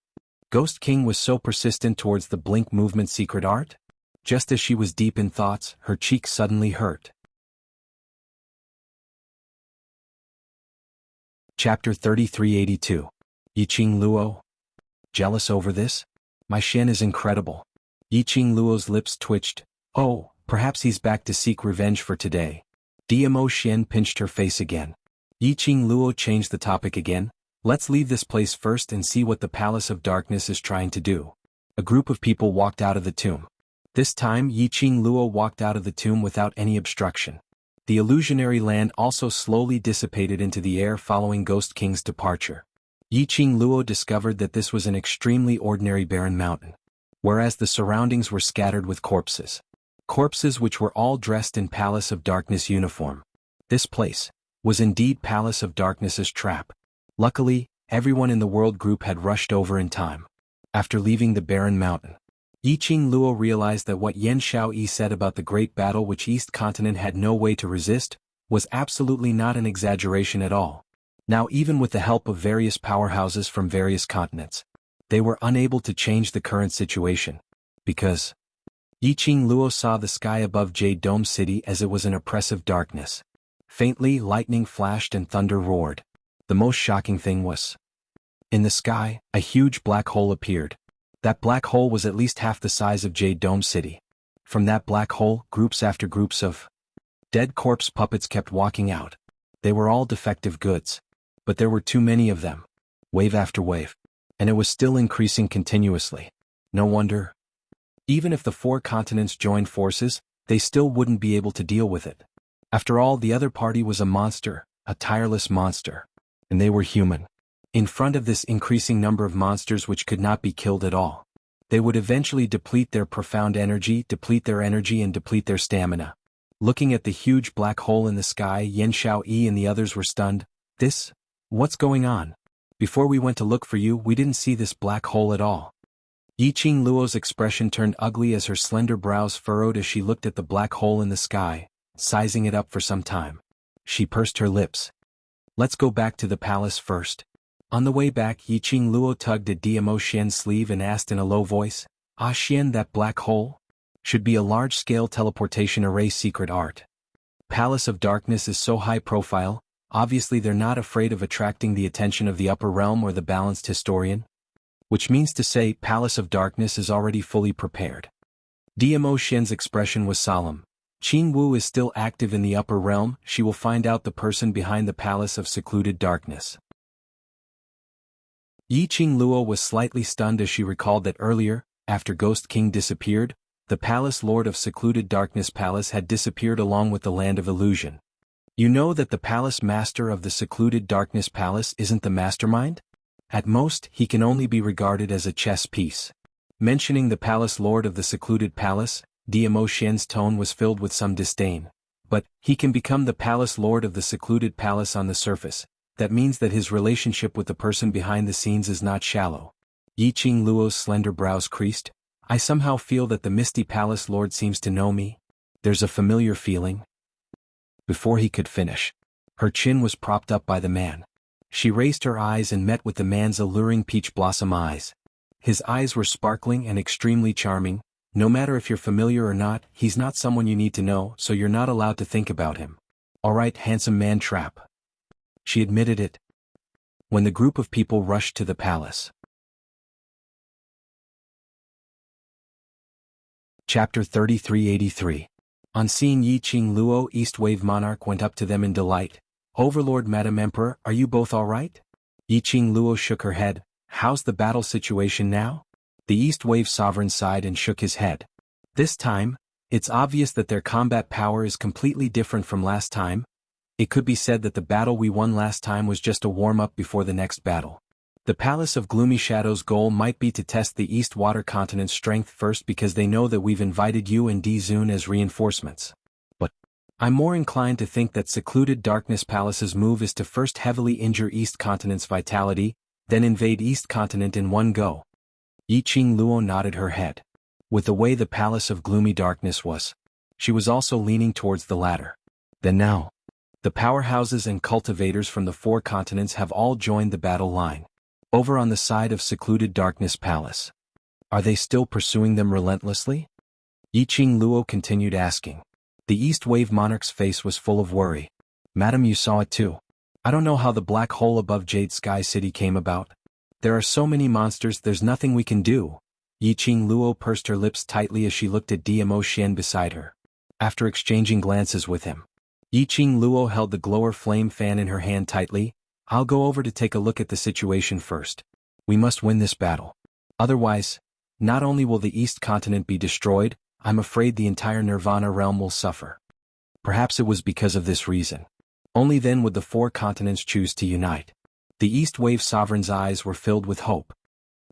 Ghost King was so persistent towards the Blink Movement secret art? Just as she was deep in thoughts, her cheek suddenly hurt. Chapter 3382. Yiqing Luo? Jealous over this? My Xian is incredible. Yiqing Luo's lips twitched. Oh, perhaps he's back to seek revenge for today. Dmo Xian pinched her face again. Yiqing Luo changed the topic again. Let's leave this place first and see what the Palace of Darkness is trying to do. A group of people walked out of the tomb. This time Yiqing Luo walked out of the tomb without any obstruction. The illusionary land also slowly dissipated into the air following Ghost King's departure. Yiqing Luo discovered that this was an extremely ordinary barren mountain, whereas the surroundings were scattered with corpses. Corpses which were all dressed in Palace of Darkness uniform. This place was indeed Palace of Darkness's trap. Luckily, everyone in the world group had rushed over in time. After leaving the barren mountain, Yiqing Luo realized that what Yan Xiaoyi said about the great battle which East Continent had no way to resist was absolutely not an exaggeration at all. Now, even with the help of various powerhouses from various continents, they were unable to change the current situation, because Yiqing Luo saw the sky above Jade Dome City as it was an oppressive darkness. Faintly, lightning flashed and thunder roared. The most shocking thing was, in the sky, a huge black hole appeared. That black hole was at least half the size of Jade Dome City. From that black hole, groups after groups of dead corpse puppets kept walking out. They were all defective goods. But there were too many of them, wave after wave, and it was still increasing continuously. No wonder. Even if the 4 continents joined forces, they still wouldn't be able to deal with it. After all, the other party was a monster, a tireless monster. And they were human. In front of this increasing number of monsters which could not be killed at all, they would eventually deplete their profound energy, and deplete their stamina. Looking at the huge black hole in the sky, Yan Xiaoyi and the others were stunned. What's going on? Before we went to look for you, we didn't see this black hole at all. Yiqing Luo's expression turned ugly as her slender brows furrowed as she looked at the black hole in the sky, sizing it up for some time. She pursed her lips. Let's go back to the palace first. On the way back, Yiqing Luo tugged at Diamo Xian's sleeve and asked in a low voice, Xian, that black hole? Should be a large-scale teleportation array secret art. Palace of Darkness is so high profile, obviously they're not afraid of attracting the attention of the upper realm or the balanced historian. Which means to say, Palace of Darkness is already fully prepared. Diamo Xian's expression was solemn. Qing Wu is still active in the upper realm, she will find out the person behind the Palace of Secluded Darkness. Yiqing Luo was slightly stunned as she recalled that earlier, after Ghost King disappeared, the Palace Lord of Secluded Darkness Palace had disappeared along with the Land of Illusion. You know that the Palace Master of the Secluded Darkness Palace isn't the mastermind? At most, he can only be regarded as a chess piece. Mentioning the Palace Lord of the Secluded Palace, Diamo Xian's tone was filled with some disdain. But, he can become the Palace Lord of the Secluded Palace on the surface. That means that his relationship with the person behind the scenes is not shallow. Yiqing Luo's slender brows creased. I somehow feel that the Misty Palace Lord seems to know me. There's a familiar feeling. Before he could finish, her chin was propped up by the man. She raised her eyes and met with the man's alluring peach blossom eyes. His eyes were sparkling and extremely charming. No matter if you're familiar or not, he's not someone you need to know, so you're not allowed to think about him. Alright, handsome man trap. She admitted it. When the group of people rushed to the palace. Chapter 3383. On seeing Yiqing Luo, East Wave Monarch went up to them in delight. Overlord, Madam Emperor, are you both alright? Yiqing Luo shook her head. How's the battle situation now? The East Wave Sovereign sighed and shook his head. This time, it's obvious that their combat power is completely different from last time. It could be said that the battle we won last time was just a warm-up before the next battle. The Palace of Gloomy Shadow's goal might be to test the East Water Continent's strength first because they know that we've invited you and Dizun as reinforcements. But I'm more inclined to think that Secluded Darkness Palace's move is to first heavily injure East Continent's vitality, then invade East Continent in one go. Yiqing Luo nodded her head. With the way the Palace of Gloomy Darkness was, she was also leaning towards the latter. Then now, the powerhouses and cultivators from the 4 continents have all joined the battle line. Over on the side of Secluded Darkness Palace. Are they still pursuing them relentlessly? Yiqing Luo continued asking. The East Wave Monarch's face was full of worry. Madam, you saw it too. I don't know how the black hole above Jade Sky City came about. There are so many monsters, there's nothing we can do. Yiqing Luo pursed her lips tightly as she looked at Diamo Xian beside her. After exchanging glances with him, Yiqing Luo held the glower flame fan in her hand tightly. I'll go over to take a look at the situation first. We must win this battle. Otherwise, not only will the East Continent be destroyed, I'm afraid the entire Nirvana realm will suffer. Perhaps it was because of this reason. Only then would the 4 continents choose to unite. The East Wave Sovereign's eyes were filled with hope.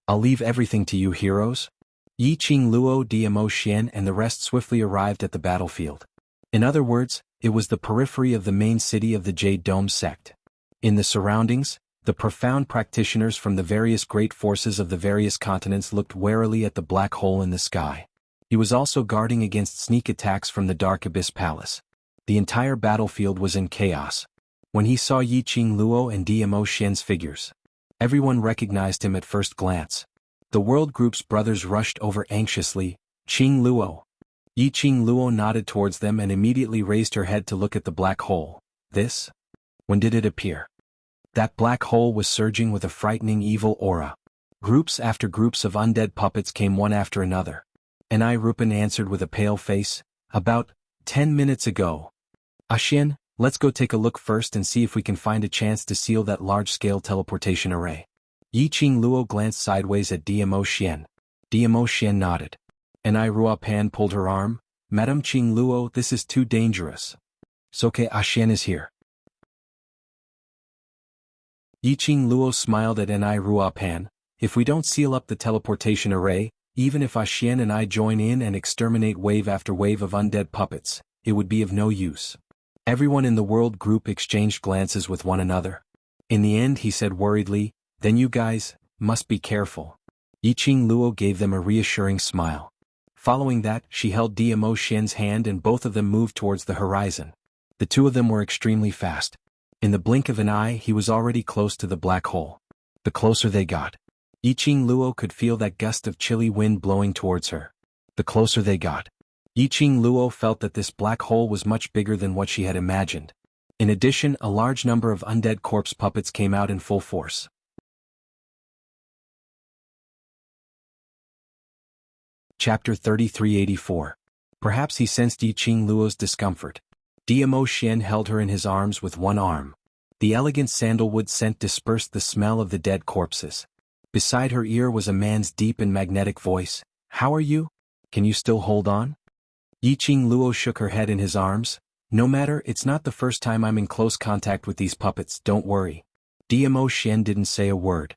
I'll leave everything to you, heroes. Yi Qing Luo, Dmo Xian and the rest swiftly arrived at the battlefield. In other words, it was the periphery of the main city of the Jade Dome sect. In the surroundings, the profound practitioners from the various great forces of the various continents looked warily at the black hole in the sky. He was also guarding against sneak attacks from the Dark Abyss Palace. The entire battlefield was in chaos. When he saw Yi Qing Luo and Dmo Xian's figures, everyone recognized him at first glance. The World Group's brothers rushed over anxiously. Qing Luo. Yi Qing Luo nodded towards them and immediately raised her head to look at the black hole. This? When did it appear? That black hole was surging with a frightening evil aura. Groups after groups of undead puppets came one after another. Anai Rupan answered with a pale face, "About 10 minutes ago. Xian, let's go take a look first and see if we can find a chance to seal that large-scale teleportation array." Yi Qing Luo glanced sideways at Dmo Xian. Dmo Xian nodded. Anai Rupan pulled her arm. "Madame Qing Luo, this is too dangerous. Soke Xian is here." Yi Qing Luo smiled at Anai Rupan. "If we don't seal up the teleportation array, even if Xian and I join in and exterminate wave after wave of undead puppets, it would be of no use." Everyone in the World Group exchanged glances with one another. In the end he said worriedly, "Then you guys must be careful." Yi Qing Luo gave them a reassuring smile. Following that, she held Dmo Xian's hand and both of them moved towards the horizon. The two of them were extremely fast. In the blink of an eye he was already close to the black hole. The closer they got, Yi Qing Luo could feel that gust of chilly wind blowing towards her. The closer they got, Yi Qing Luo felt that this black hole was much bigger than what she had imagined. In addition, a large number of undead corpse puppets came out in full force. Chapter 3384. Perhaps he sensed Yi Qing Luo's discomfort. Dmo Xian held her in his arms with one arm. The elegant sandalwood scent dispersed the smell of the dead corpses. Beside her ear was a man's deep and magnetic voice. "How are you? Can you still hold on?" Yi Qing Luo shook her head in his arms. "No matter, it's not the first time I'm in close contact with these puppets, don't worry." Dmo Xian didn't say a word.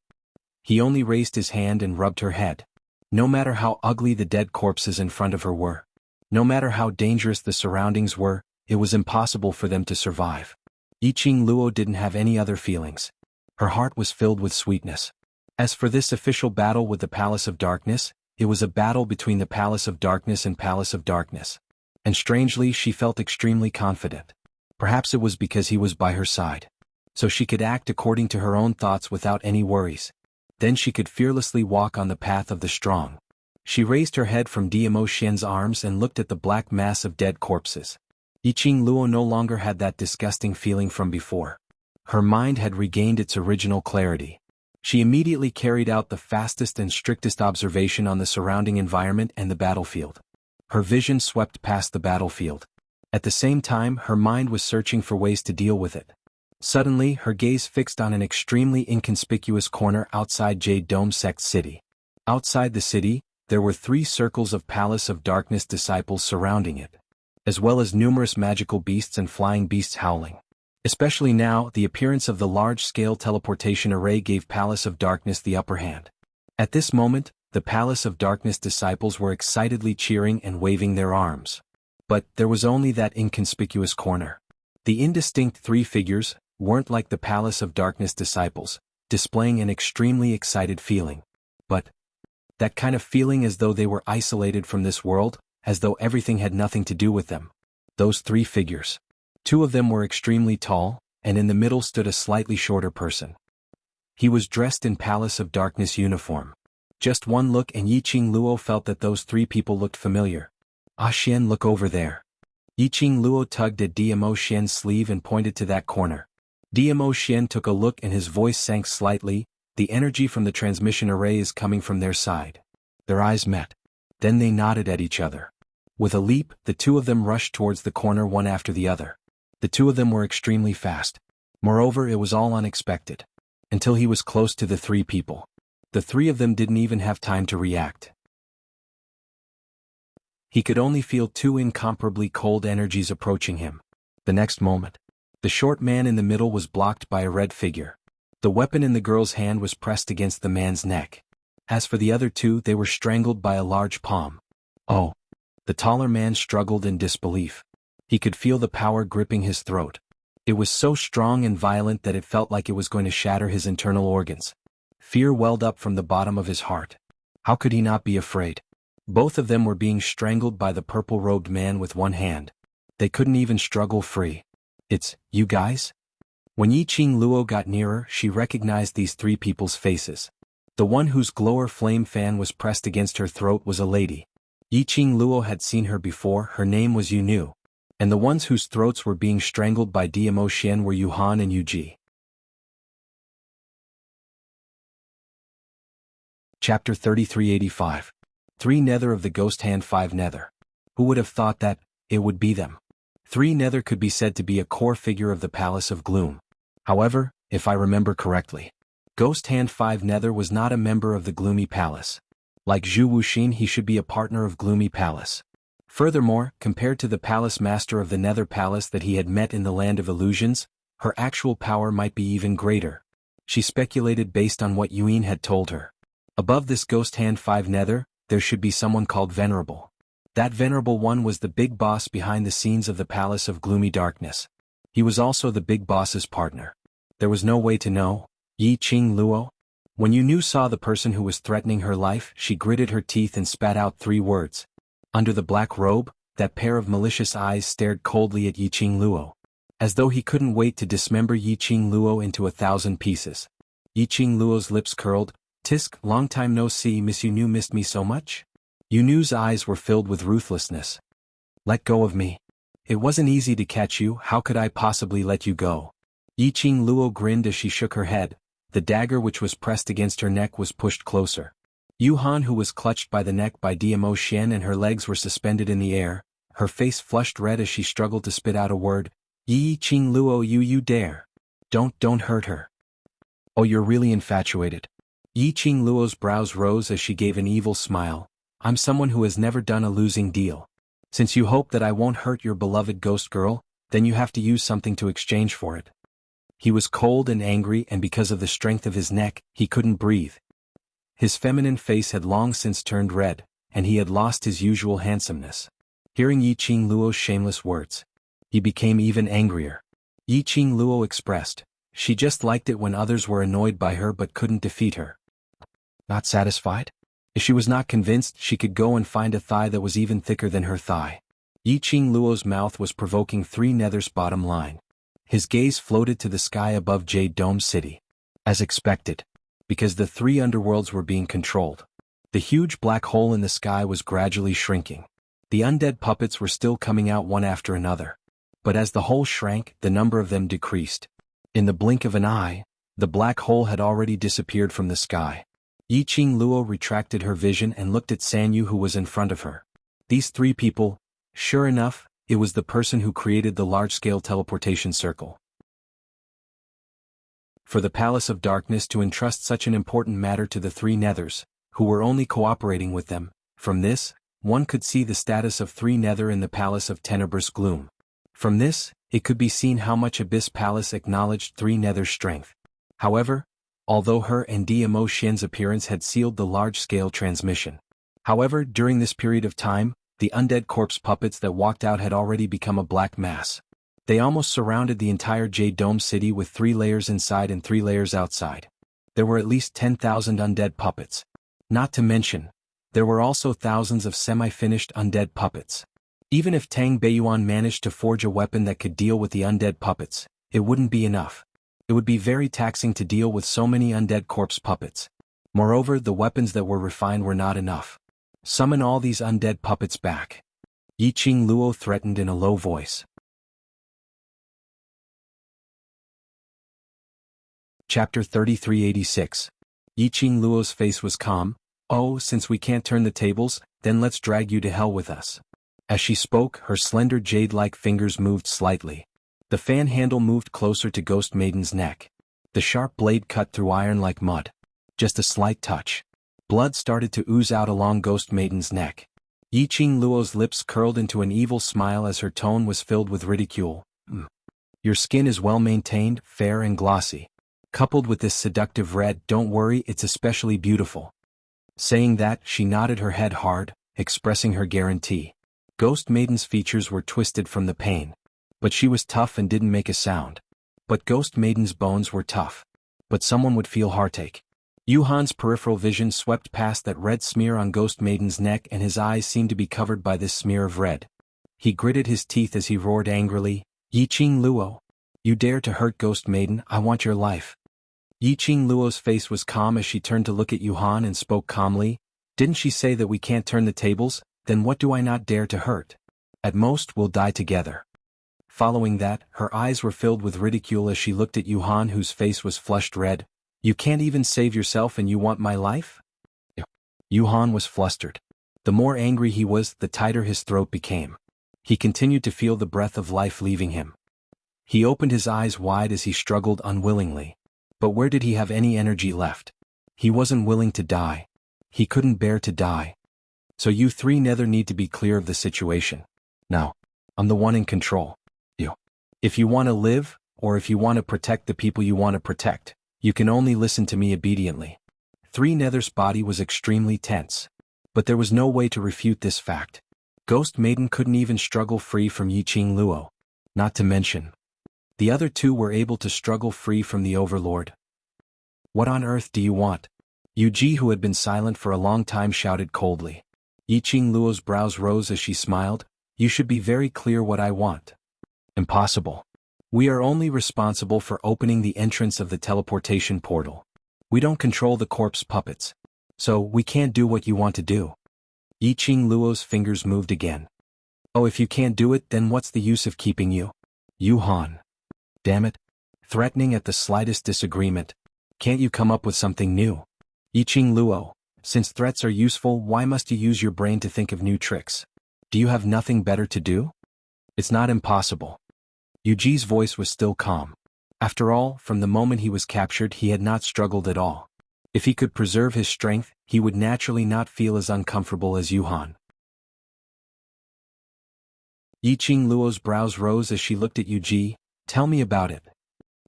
He only raised his hand and rubbed her head. No matter how ugly the dead corpses in front of her were, no matter how dangerous the surroundings were, it was impossible for them to survive. Yi Qing Luo didn't have any other feelings. Her heart was filled with sweetness. As for this official battle with the Palace of Darkness, it was a battle between the Palace of Darkness and Palace of Darkness. And strangely she felt extremely confident. Perhaps it was because he was by her side. So she could act according to her own thoughts without any worries. Then she could fearlessly walk on the path of the strong. She raised her head from Dmo Xian's arms and looked at the black mass of dead corpses. Yi Qing Luo no longer had that disgusting feeling from before. Her mind had regained its original clarity. She immediately carried out the fastest and strictest observation on the surrounding environment and the battlefield. Her vision swept past the battlefield. At the same time, her mind was searching for ways to deal with it. Suddenly, her gaze fixed on an extremely inconspicuous corner outside Jade Dome Sect City. Outside the city, there were 3 circles of Palace of Darkness disciples surrounding it, as well as numerous magical beasts and flying beasts howling. Especially now, the appearance of the large-scale teleportation array gave Palace of Darkness the upper hand. At this moment, the Palace of Darkness disciples were excitedly cheering and waving their arms. But there was only that inconspicuous corner. The indistinct 3 figures weren't like the Palace of Darkness disciples, displaying an extremely excited feeling. But that kind of feeling as though they were isolated from this world, as though everything had nothing to do with them. Those 3 figures. 2 of them were extremely tall, and in the middle stood a slightly shorter person. He was dressed in Palace of Darkness uniform. Just one look and Yi Qing Luo felt that those 3 people looked familiar. "Xian, look over there." Yi Qing Luo tugged at Dmo Xian's sleeve and pointed to that corner. Dmo Xian took a look and his voice sank slightly. "The energy from the transmission array is coming from their side." Their eyes met. Then they nodded at each other. With a leap, the 2 of them rushed towards the corner one after the other. The 2 of them were extremely fast. Moreover, it was all unexpected. Until he was close to the 3 people, the 3 of them didn't even have time to react. He could only feel 2 incomparably cold energies approaching him. The next moment, the short man in the middle was blocked by a red figure. The weapon in the girl's hand was pressed against the man's neck. As for the other two, they were strangled by a large palm. Oh. The taller man struggled in disbelief. He could feel the power gripping his throat. It was so strong and violent that it felt like it was going to shatter his internal organs. Fear welled up from the bottom of his heart. How could he not be afraid? Both of them were being strangled by the purple-robed man with one hand. They couldn't even struggle free. It's, you guys? When Yiqing Luo got nearer, she recognized these three people's faces. The one whose glower flame fan was pressed against her throat was a lady. Yiqing Luo had seen her before. Her name was Yunu. And the ones whose throats were being strangled by Dmo Xian were Yuhan and Yuji. Chapter 3385. 3 Nether of the Ghost Hand 5 Nether. Who would have thought that it would be them? 3 Nether could be said to be a core figure of the Palace of Gloom. However, if I remember correctly, Ghost Hand 5 Nether was not a member of the Gloomy Palace. Like Zhu Wuxin, he should be a partner of Gloomy Palace. Furthermore, compared to the Palace Master of the Nether Palace that he had met in the Land of Illusions, her actual power might be even greater. She speculated based on what Yuin had told her. Above this Ghost Hand 5 Nether, there should be someone called Venerable. That Venerable one was the big boss behind the scenes of the Palace of Gloomy Darkness. He was also the big boss's partner. There was no way to know. Yiqing Luo? When Yunu saw the person who was threatening her life, she gritted her teeth and spat out 3 words. Under the black robe, that pair of malicious eyes stared coldly at Yiqing Luo, as though he couldn't wait to dismember Yiqing Luo into 1,000 pieces. Yiqing Luo's lips curled. Tisk, long time no see, Miss Yunu missed me so much? Yunu's eyes were filled with ruthlessness. Let go of me. It wasn't easy to catch you, how could I possibly let you go? Yiqing Luo grinned as she shook her head. The dagger which was pressed against her neck was pushed closer. Yuhan, who was clutched by the neck by Dmo Xian and her legs were suspended in the air, her face flushed red as she struggled to spit out a word. Yiqing Luo, you dare. Don't hurt her. Oh, you're really infatuated. Yiqing Luo's brows rose as she gave an evil smile. I'm someone who has never done a losing deal. Since you hope that I won't hurt your beloved ghost girl, then you have to use something to exchange for it. He was cold and angry, and because of the strength of his neck, he couldn't breathe. His feminine face had long since turned red, and he had lost his usual handsomeness. Hearing Yiqing Luo's shameless words, he became even angrier. Yiqing Luo expressed, she just liked it when others were annoyed by her but couldn't defeat her. Not satisfied? If she was not convinced, she could go and find a thigh that was even thicker than her thigh. Yiqing Luo's mouth was provoking 3 Nether's bottom line. His gaze floated to the sky above Jade Dome City. As expected. Because the 3 underworlds were being controlled. The huge black hole in the sky was gradually shrinking. The undead puppets were still coming out one after another. But as the hole shrank, the number of them decreased. In the blink of an eye, the black hole had already disappeared from the sky. Yiqing Luo retracted her vision and looked at Sanyu, who was in front of her. These 3 people, sure enough, it was the person who created the large-scale teleportation circle. For the Palace of Darkness to entrust such an important matter to the 3 Nethers, who were only cooperating with them, from this, one could see the status of 3 Nether in the Palace of Tenebrous Gloom. From this, it could be seen how much Abyss Palace acknowledged 3 Nether's strength. However, although her and Dmo Xian's appearance had sealed the large-scale transmission. However, during this period of time, the undead corpse puppets that walked out had already become a black mass. They almost surrounded the entire Jade Dome City with 3 layers inside and 3 layers outside. There were at least 10,000 undead puppets. Not to mention, there were also thousands of semi-finished undead puppets. Even if Tang Beiyuan managed to forge a weapon that could deal with the undead puppets, it wouldn't be enough. It would be very taxing to deal with so many undead corpse puppets. Moreover, the weapons that were refined were not enough. Summon all these undead puppets back. Yiqing Luo threatened in a low voice. Chapter 3386. Yiqing Luo's face was calm. Oh, since we can't turn the tables, then let's drag you to hell with us. As she spoke, her slender jade-like fingers moved slightly. The fan handle moved closer to Ghost Maiden's neck. The sharp blade cut through iron like mud. Just a slight touch. Blood started to ooze out along Ghost Maiden's neck. Yiqing Luo's lips curled into an evil smile as her tone was filled with ridicule. Your skin is well maintained, fair and glossy. Coupled with this seductive red, don't worry, it's especially beautiful. Saying that, she nodded her head hard, expressing her guarantee. Ghost Maiden's features were twisted from the pain. But she was tough and didn't make a sound. But Ghost Maiden's bones were tough. But someone would feel heartache. Yuhan's peripheral vision swept past that red smear on Ghost Maiden's neck, and his eyes seemed to be covered by this smear of red. He gritted his teeth as he roared angrily, "Yiqing Luo! You dare to hurt Ghost Maiden, I want your life." Yiqing Luo's face was calm as she turned to look at Yuhan and spoke calmly, "Didn't she say that we can't turn the tables? Then what do I not dare to hurt? At most we'll die together." Following that, her eyes were filled with ridicule as she looked at Yuhan, whose face was flushed red. "You can't even save yourself and you want my life?" Yuhan was flustered. The more angry he was, the tighter his throat became. He continued to feel the breath of life leaving him. He opened his eyes wide as he struggled unwillingly. But where did he have any energy left? He wasn't willing to die. He couldn't bear to die. "So you three neither need to be clear of the situation. Now, I'm the one in control. If you want to live, or if you want to protect the people you want to protect, you can only listen to me obediently." Three Nether's body was extremely tense. But there was no way to refute this fact. Ghost Maiden couldn't even struggle free from Yiqing Luo. Not to mention, the other two were able to struggle free from the Overlord. "What on earth do you want?" Yuji, who had been silent for a long time, shouted coldly. Yiqing Luo's brows rose as she smiled. "You should be very clear what I want." "Impossible. We are only responsible for opening the entrance of the teleportation portal. We don't control the corpse puppets. So we can't do what you want to do." Yiqing Luo's fingers moved again. "Oh, if you can't do it, then what's the use of keeping you?" Yuhan. "Damn it. Threatening at the slightest disagreement. Can't you come up with something new?" Yiqing Luo. "Since threats are useful, why must you use your brain to think of new tricks? Do you have nothing better to do?" "It's not impossible." Yuji's voice was still calm. After all, from the moment he was captured, he had not struggled at all. If he could preserve his strength, he would naturally not feel as uncomfortable as Yuhan. Yiqing Luo's brows rose as she looked at Yuji. "Tell me about it.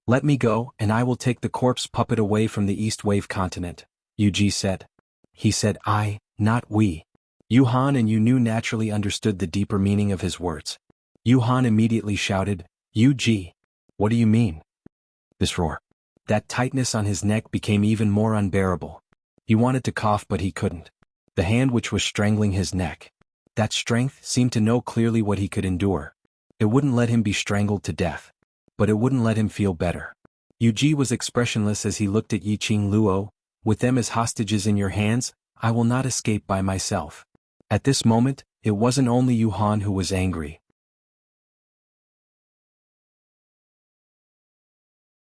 Let me go, and I will take the corpse puppet away from the East Wave continent," Yuji said. He said "I," not "we." Yuhan and Yunu naturally understood the deeper meaning of his words. Yuhan immediately shouted, "Yuji! What do you mean?" This roar. That tightness on his neck became even more unbearable. He wanted to cough but he couldn't. The hand which was strangling his neck. That strength seemed to know clearly what he could endure. It wouldn't let him be strangled to death. But it wouldn't let him feel better. Yuji was expressionless as he looked at Yiqing Luo. "With them as hostages in your hands, I will not escape by myself." At this moment, it wasn't only Yuhan who was angry.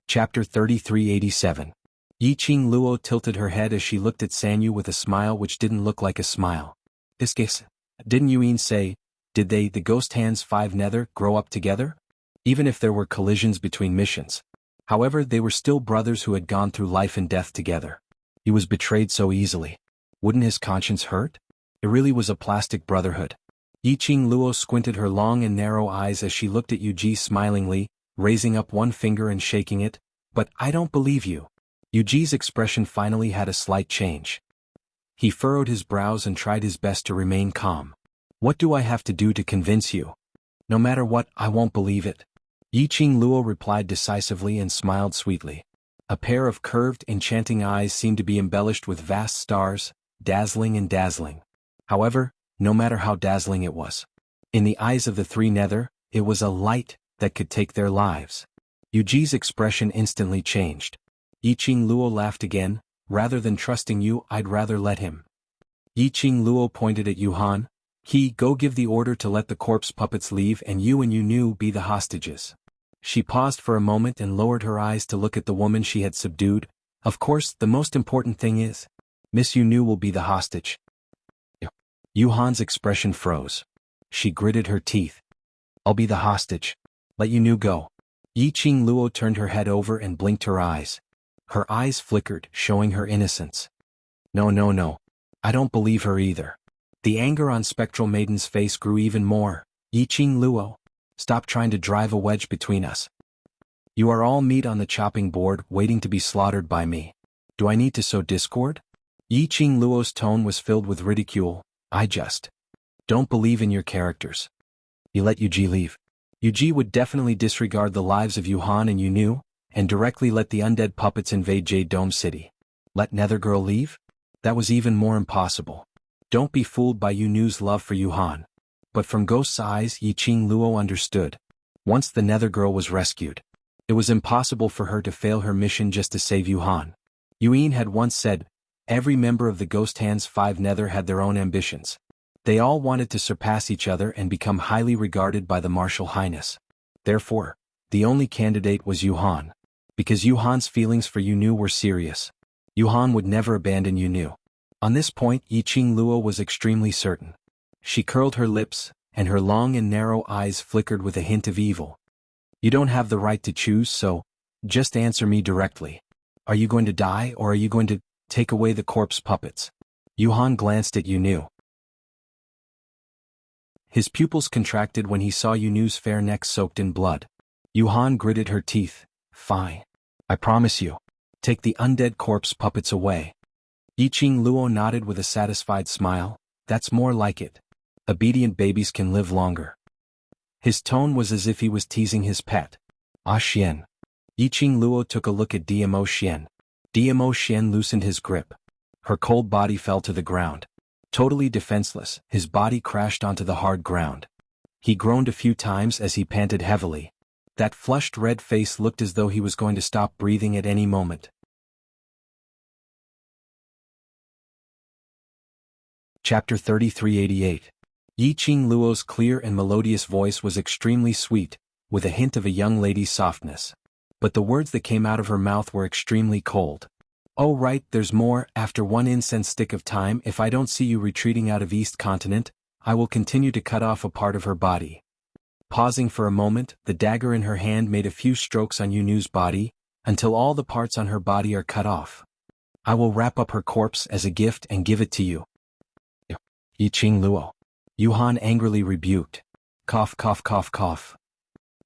Chapter 3387. Yiqing Luo tilted her head as she looked at Sanyu with a smile which didn't look like a smile. "This case, didn't Yuin say, did they, the ghost hands 5 Nether, grow up together? Even if there were collisions between missions. However, they were still brothers who had gone through life and death together. He was betrayed so easily. Wouldn't his conscience hurt? It really was a plastic brotherhood." Yiqing Luo squinted her long and narrow eyes as she looked at Yuji smilingly, raising up one finger and shaking it. "But I don't believe you." Yuji's expression finally had a slight change. He furrowed his brows and tried his best to remain calm. "What do I have to do to convince you? No matter what, I won't believe it." Yiqing Luo replied decisively and smiled sweetly. A pair of curved, enchanting eyes seemed to be embellished with vast stars, dazzling and dazzling. However, no matter how dazzling it was, in the eyes of the 3 Nether, it was a light that could take their lives. Yuji's expression instantly changed. Yiqing Luo laughed again. "Rather than trusting you, I'd rather let him." Yiqing Luo pointed at Yuhan. Go give the order to let the corpse puppets leave and you and Yunu be the hostages." She paused for a moment and lowered her eyes to look at the woman she had subdued. "Of course, the most important thing is, Miss Yunu will be the hostage." Yuhan's expression froze. She gritted her teeth. "I'll be the hostage. Let Yunu go." Yiqing Luo turned her head over and blinked her eyes. Her eyes flickered, showing her innocence. No. I don't believe her either." The anger on Spectral Maiden's face grew even more. "Yiqing Luo, stop trying to drive a wedge between us. You are all meat on the chopping board, waiting to be slaughtered by me. Do I need to sow discord?" Yi Qingluo's tone was filled with ridicule. I just don't believe in your characters. You let Yuji leave. Yuji would definitely disregard the lives of Yuhan and Yunu, and directly let the undead puppets invade Jade Dome City. Let Nethergirl leave? That was even more impossible. Don't be fooled by Yunu's love for Yuhan. But from Ghost's eyes, Yi Qingluo understood. Once the Nethergirl was rescued, it was impossible for her to fail her mission just to save Yuhan. Yuan had once said, every member of the Ghost Hands 5 Nether had their own ambitions. They all wanted to surpass each other and become highly regarded by the Martial Highness. Therefore, the only candidate was Yuhan. Because Yuhan's feelings for Yunu were serious. Yuhan would never abandon Yunu. On this point, Yi Qingluo was extremely certain. She curled her lips, and her long and narrow eyes flickered with a hint of evil. You don't have the right to choose, so just answer me directly. Are you going to die, or are you going to take away the corpse puppets? Yuhan glanced at Yunu. His pupils contracted when he saw Yunu's fair neck soaked in blood. Yuhan gritted her teeth. Fine. I promise you. Take the undead corpse puppets away. Yi Qingluo nodded with a satisfied smile. That's more like it. Obedient babies can live longer. His tone was as if he was teasing his pet. Ah Xian. Yi Qingluo took a look at Dmo Xian. Dmo Xian loosened his grip. Her cold body fell to the ground. Totally defenseless, his body crashed onto the hard ground. He groaned a few times as he panted heavily. That flushed red face looked as though he was going to stop breathing at any moment. Chapter 3388. Yi Qingluo's clear and melodious voice was extremely sweet, with a hint of a young lady's softness. But the words that came out of her mouth were extremely cold. Oh right, there's more. After one incense stick of time, if I don't see you retreating out of East Continent, I will continue to cut off a part of her body. Pausing for a moment, the dagger in her hand made a few strokes on Yunu's body, until all the parts on her body are cut off. I will wrap up her corpse as a gift and give it to you. Yi Qingluo. Yuhan angrily rebuked. Cough cough cough cough.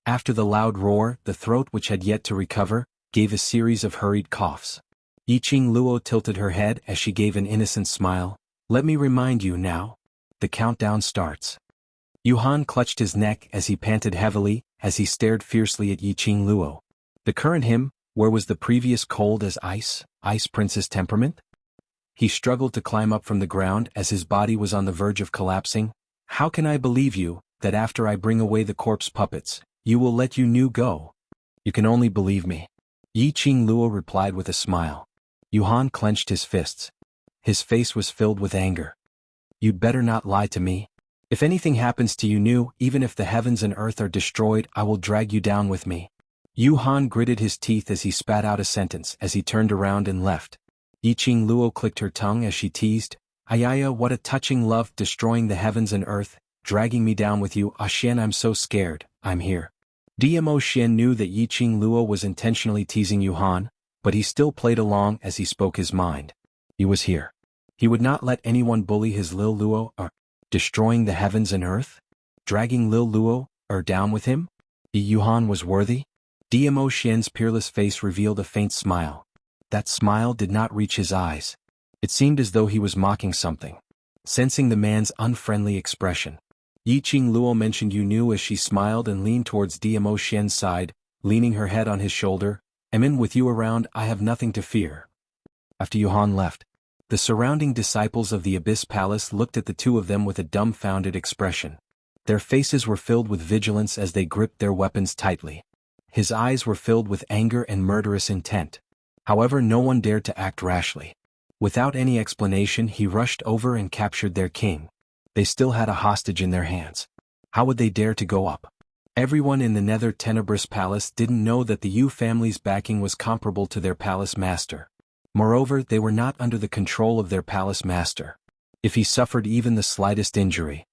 After the loud roar, the throat which had yet to recover, gave a series of hurried coughs. Yi Qingluo tilted her head as she gave an innocent smile. Let me remind you now. The countdown starts. Yuhan clutched his neck as he panted heavily, as he stared fiercely at Yi Qingluo. The current him, where was the previous cold as ice princess temperament? He struggled to climb up from the ground as his body was on the verge of collapsing. How can I believe you, that after I bring away the corpse puppets, you will let Yunu go? You can only believe me. Yi Qingluo replied with a smile. Yuhan clenched his fists. His face was filled with anger. You'd better not lie to me. If anything happens to Yunu, even if the heavens and earth are destroyed, I will drag you down with me. Yuhan gritted his teeth as he spat out a sentence as he turned around and left. Yi Qingluo clicked her tongue as she teased. Ayaya, what a touching love, destroying the heavens and earth, dragging me down with you. Ah Xian, I'm so scared. I'm here. Dmo Xian knew that Yi Qingluo was intentionally teasing Yuhan, but he still played along as he spoke his mind. He was here. He would not let anyone bully his Lil Luo, destroying the heavens and earth? Dragging Lil Luo, down with him? Yuhan was worthy? Dmo Xian's peerless face revealed a faint smile. That smile did not reach his eyes. It seemed as though he was mocking something. Sensing the man's unfriendly expression, Yi Qingluo mentioned Yunu as she smiled and leaned towards Dmo Xian's side, leaning her head on his shoulder. I'm in with you around, I have nothing to fear. After Yuhan left, the surrounding disciples of the Abyss Palace looked at the two of them with a dumbfounded expression. Their faces were filled with vigilance as they gripped their weapons tightly. His eyes were filled with anger and murderous intent. However, no one dared to act rashly. Without any explanation, he rushed over and captured their king. They still had a hostage in their hands. How would they dare to go up? Everyone in the Nether Tenebrous Palace didn't know that the Yu family's backing was comparable to their palace master. Moreover, they were not under the control of their palace master. If he suffered even the slightest injury,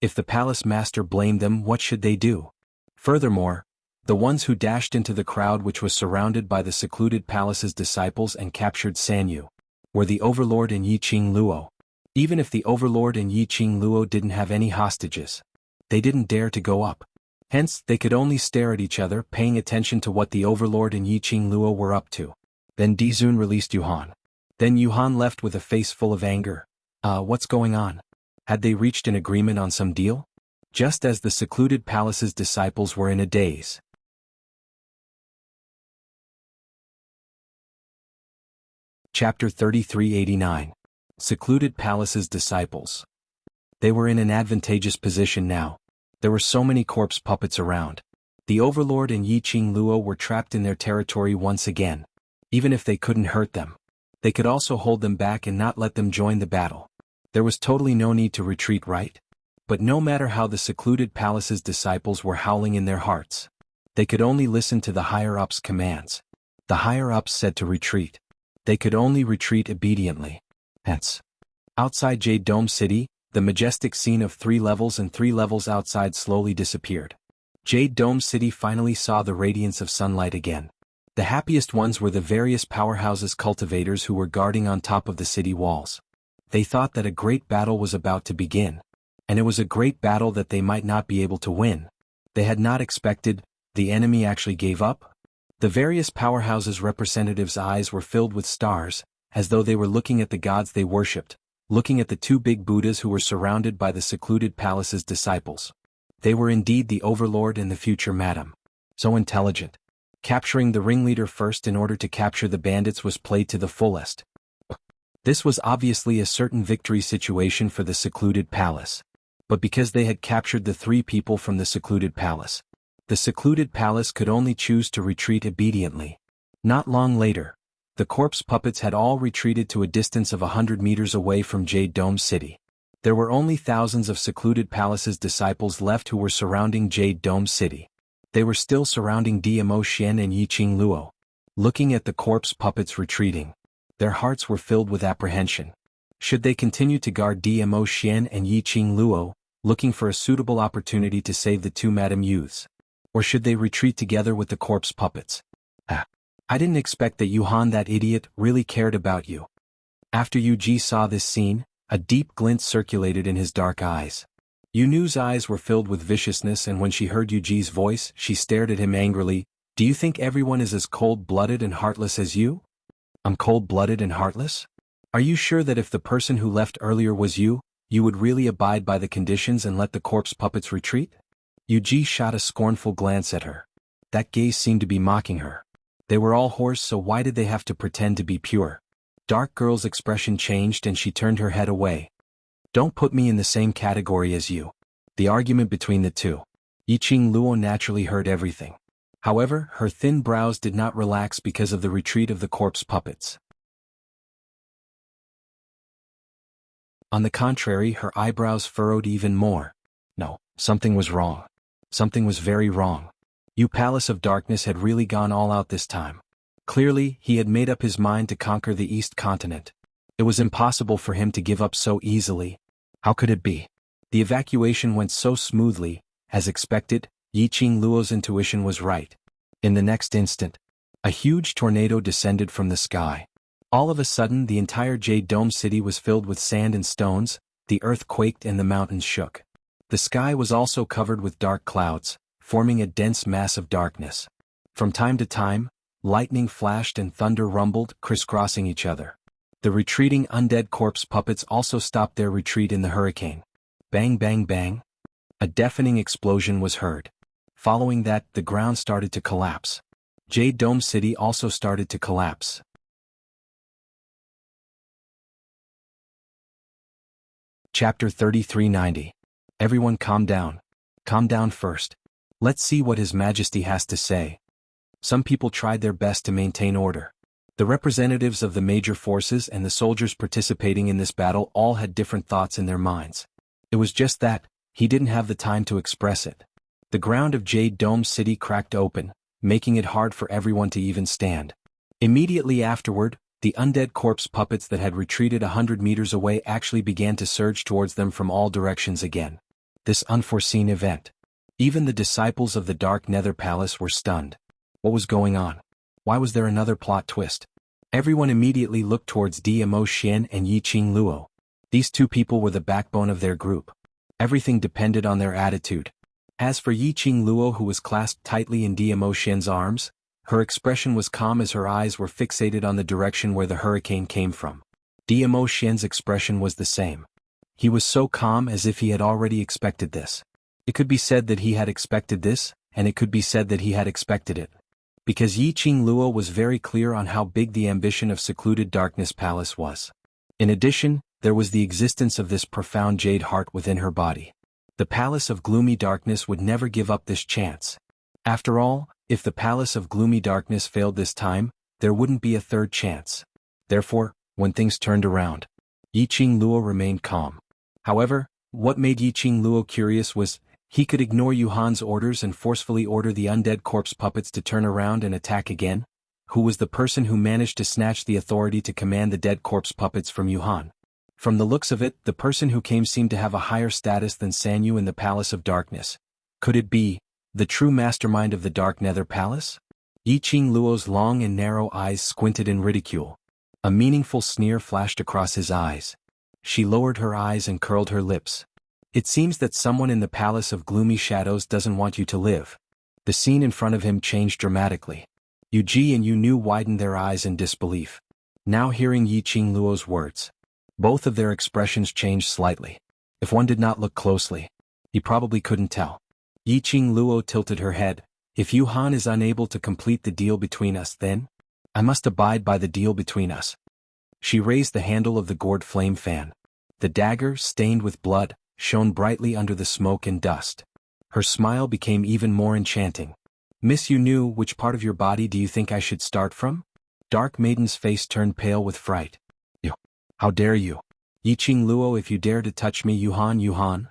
if the palace master blamed them, what should they do? Furthermore, the ones who dashed into the crowd which was surrounded by the secluded palace's disciples and captured Sanyu were the Overlord and Yi Qingluo. Even if the Overlord and Yi Qingluo didn't have any hostages, they didn't dare to go up. Hence, they could only stare at each other, paying attention to what the Overlord and Yi Qingluo were up to. Then Dizun released Yuhan. Then Yuhan left with a face full of anger. What's going on? Had they reached an agreement on some deal? Just as the secluded palace's disciples were in a daze. Chapter 3389. Secluded Palace's Disciples. They were in an advantageous position now. There were so many corpse puppets around. The Overlord and Yiqing Luo were trapped in their territory once again. Even if they couldn't hurt them, they could also hold them back and not let them join the battle. There was totally no need to retreat, right? But no matter how the secluded palace's disciples were howling in their hearts, they could only listen to the higher-ups' commands. The higher-ups said to retreat. They could only retreat obediently. Hence, outside Jade Dome City, the majestic scene of 3 levels and 3 levels outside slowly disappeared. Jade Dome City finally saw the radiance of sunlight again. The happiest ones were the various powerhouses' cultivators who were guarding on top of the city walls. They thought that a great battle was about to begin. And it was a great battle that they might not be able to win. They had not expected, the enemy actually gave up. The various powerhouses' representatives' eyes were filled with stars, as though they were looking at the gods they worshipped, looking at the 2 big Buddhas who were surrounded by the secluded palace's disciples. They were indeed the Overlord and the future Madam. So intelligent. Capturing the ringleader first in order to capture the bandits was played to the fullest. This was obviously a certain victory situation for the secluded palace. But because they had captured the 3 people from the secluded palace, the secluded palace could only choose to retreat obediently. Not long later, the corpse puppets had all retreated to a distance of 100 meters away from Jade Dome City. There were only thousands of secluded palace's disciples left who were surrounding Jade Dome City. They were still surrounding Dmo Xian and Yiqing Luo. Looking at the corpse puppets retreating, their hearts were filled with apprehension. Should they continue to guard Dmo Xian and Yiqing Luo, looking for a suitable opportunity to save the 2 madam youths? Or should they retreat together with the corpse puppets? I didn't expect that Yuhan, that idiot, really cared about you. After Yu Ji saw this scene, a deep glint circulated in his dark eyes. Yu Nu's eyes were filled with viciousness, and when she heard Yu Ji's voice, she stared at him angrily. Do you think everyone is as cold-blooded and heartless as you? I'm cold-blooded and heartless? Are you sure that if the person who left earlier was you, you would really abide by the conditions and let the corpse puppets retreat? Yu Ji shot a scornful glance at her. That gaze seemed to be mocking her. They were all horse, so why did they have to pretend to be pure? Dark Girl's expression changed and she turned her head away. Don't put me in the same category as you. The argument between the 2. Yiqing Luo naturally heard everything. However, her thin brows did not relax because of the retreat of the corpse puppets. On the contrary, her eyebrows furrowed even more. No, something was wrong. Something was very wrong. Yu Palace of Darkness had really gone all out this time. Clearly, he had made up his mind to conquer the East Continent. It was impossible for him to give up so easily. How could it be? The evacuation went so smoothly. As expected, Yiqing Luo's intuition was right. In the next instant, a huge tornado descended from the sky. All of a sudden, the entire Jade Dome City was filled with sand and stones, the earth quaked and the mountains shook. The sky was also covered with dark clouds, forming a dense mass of darkness. From time to time, lightning flashed and thunder rumbled, crisscrossing each other. The retreating undead corpse puppets also stopped their retreat in the hurricane. Bang bang bang. A deafening explosion was heard. Following that, the ground started to collapse. Jade Dome City also started to collapse. Chapter 3390. Everyone calm down. Calm down first. Let's see what His Majesty has to say. Some people tried their best to maintain order. The representatives of the major forces and the soldiers participating in this battle all had different thoughts in their minds. It was just that, he didn't have the time to express it. The ground of Jade Dome City cracked open, making it hard for everyone to even stand. Immediately afterward, the undead corpse puppets that had retreated 100 meters away actually began to surge towards them from all directions again. This unforeseen event. Even the disciples of the Dark Nether Palace were stunned. What was going on? Why was there another plot twist? Everyone immediately looked towards Dmo Xian and Yiqing Luo. These 2 people were the backbone of their group. Everything depended on their attitude. As for Yiqing Luo, who was clasped tightly in Dmo Xian's arms, Her expression was calm as her eyes were fixated on the direction where the hurricane came from. Dmo Xian's expression was the same. He was so calm as if he had already expected this. It could be said that he had expected this, and it could be said that he had expected it. Because Yiqing Luo was very clear on how big the ambition of secluded darkness palace was. In addition, there was the existence of this profound jade heart within her body. The palace of gloomy darkness would never give up this chance. After all, if the palace of gloomy darkness failed this time, there wouldn't be a third chance. Therefore, when things turned around, Yiqing Luo remained calm. However, what made Yiqing Luo curious was, he could ignore Yuhan's orders and forcefully order the undead corpse puppets to turn around and attack again? Who was the person who managed to snatch the authority to command the dead corpse puppets from Yuhan? From the looks of it, the person who came seemed to have a higher status than Sanyu in the Palace of Darkness. Could it be the true mastermind of the Dark Nether Palace? Yiqing Luo's long and narrow eyes squinted in ridicule. A meaningful sneer flashed across his eyes. She lowered her eyes and curled her lips. It seems that someone in the Palace of Gloomy Shadows doesn't want you to live. The scene in front of him changed dramatically. Yuji and Yu Nu widened their eyes in disbelief. Now hearing Yiqing Luo's words, both of their expressions changed slightly. If one did not look closely, he probably couldn't tell. Yiqing Luo tilted her head. If Yuhan is unable to complete the deal between us, then I must abide by the deal between us. She raised the handle of the gourd flame fan. The dagger, stained with blood, shone brightly under the smoke and dust. Her smile became even more enchanting. Miss Yu Nu, which part of your body do you think I should start from? Dark Maiden's face turned pale with fright. You. How dare you? Yiqing Luo, if you dare to touch me, Yuhan.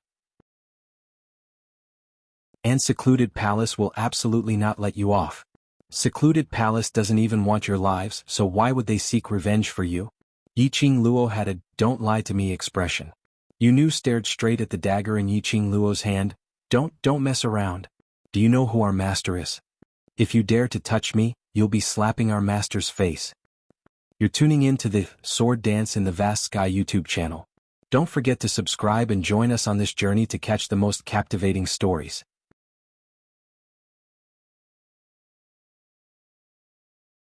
And Secluded Palace will absolutely not let you off. Secluded Palace doesn't even want your lives, so why would they seek revenge for you? Yiqing Luo had a "don't lie to me" expression. Yu Nu stared straight at the dagger in Yiqing Luo's hand. Don't mess around. Do you know who our master is? If you dare to touch me, you'll be slapping our master's face. You're tuning in to the Sword Dance in the Vast Sky YouTube channel. Don't forget to subscribe and join us on this journey to catch the most captivating stories.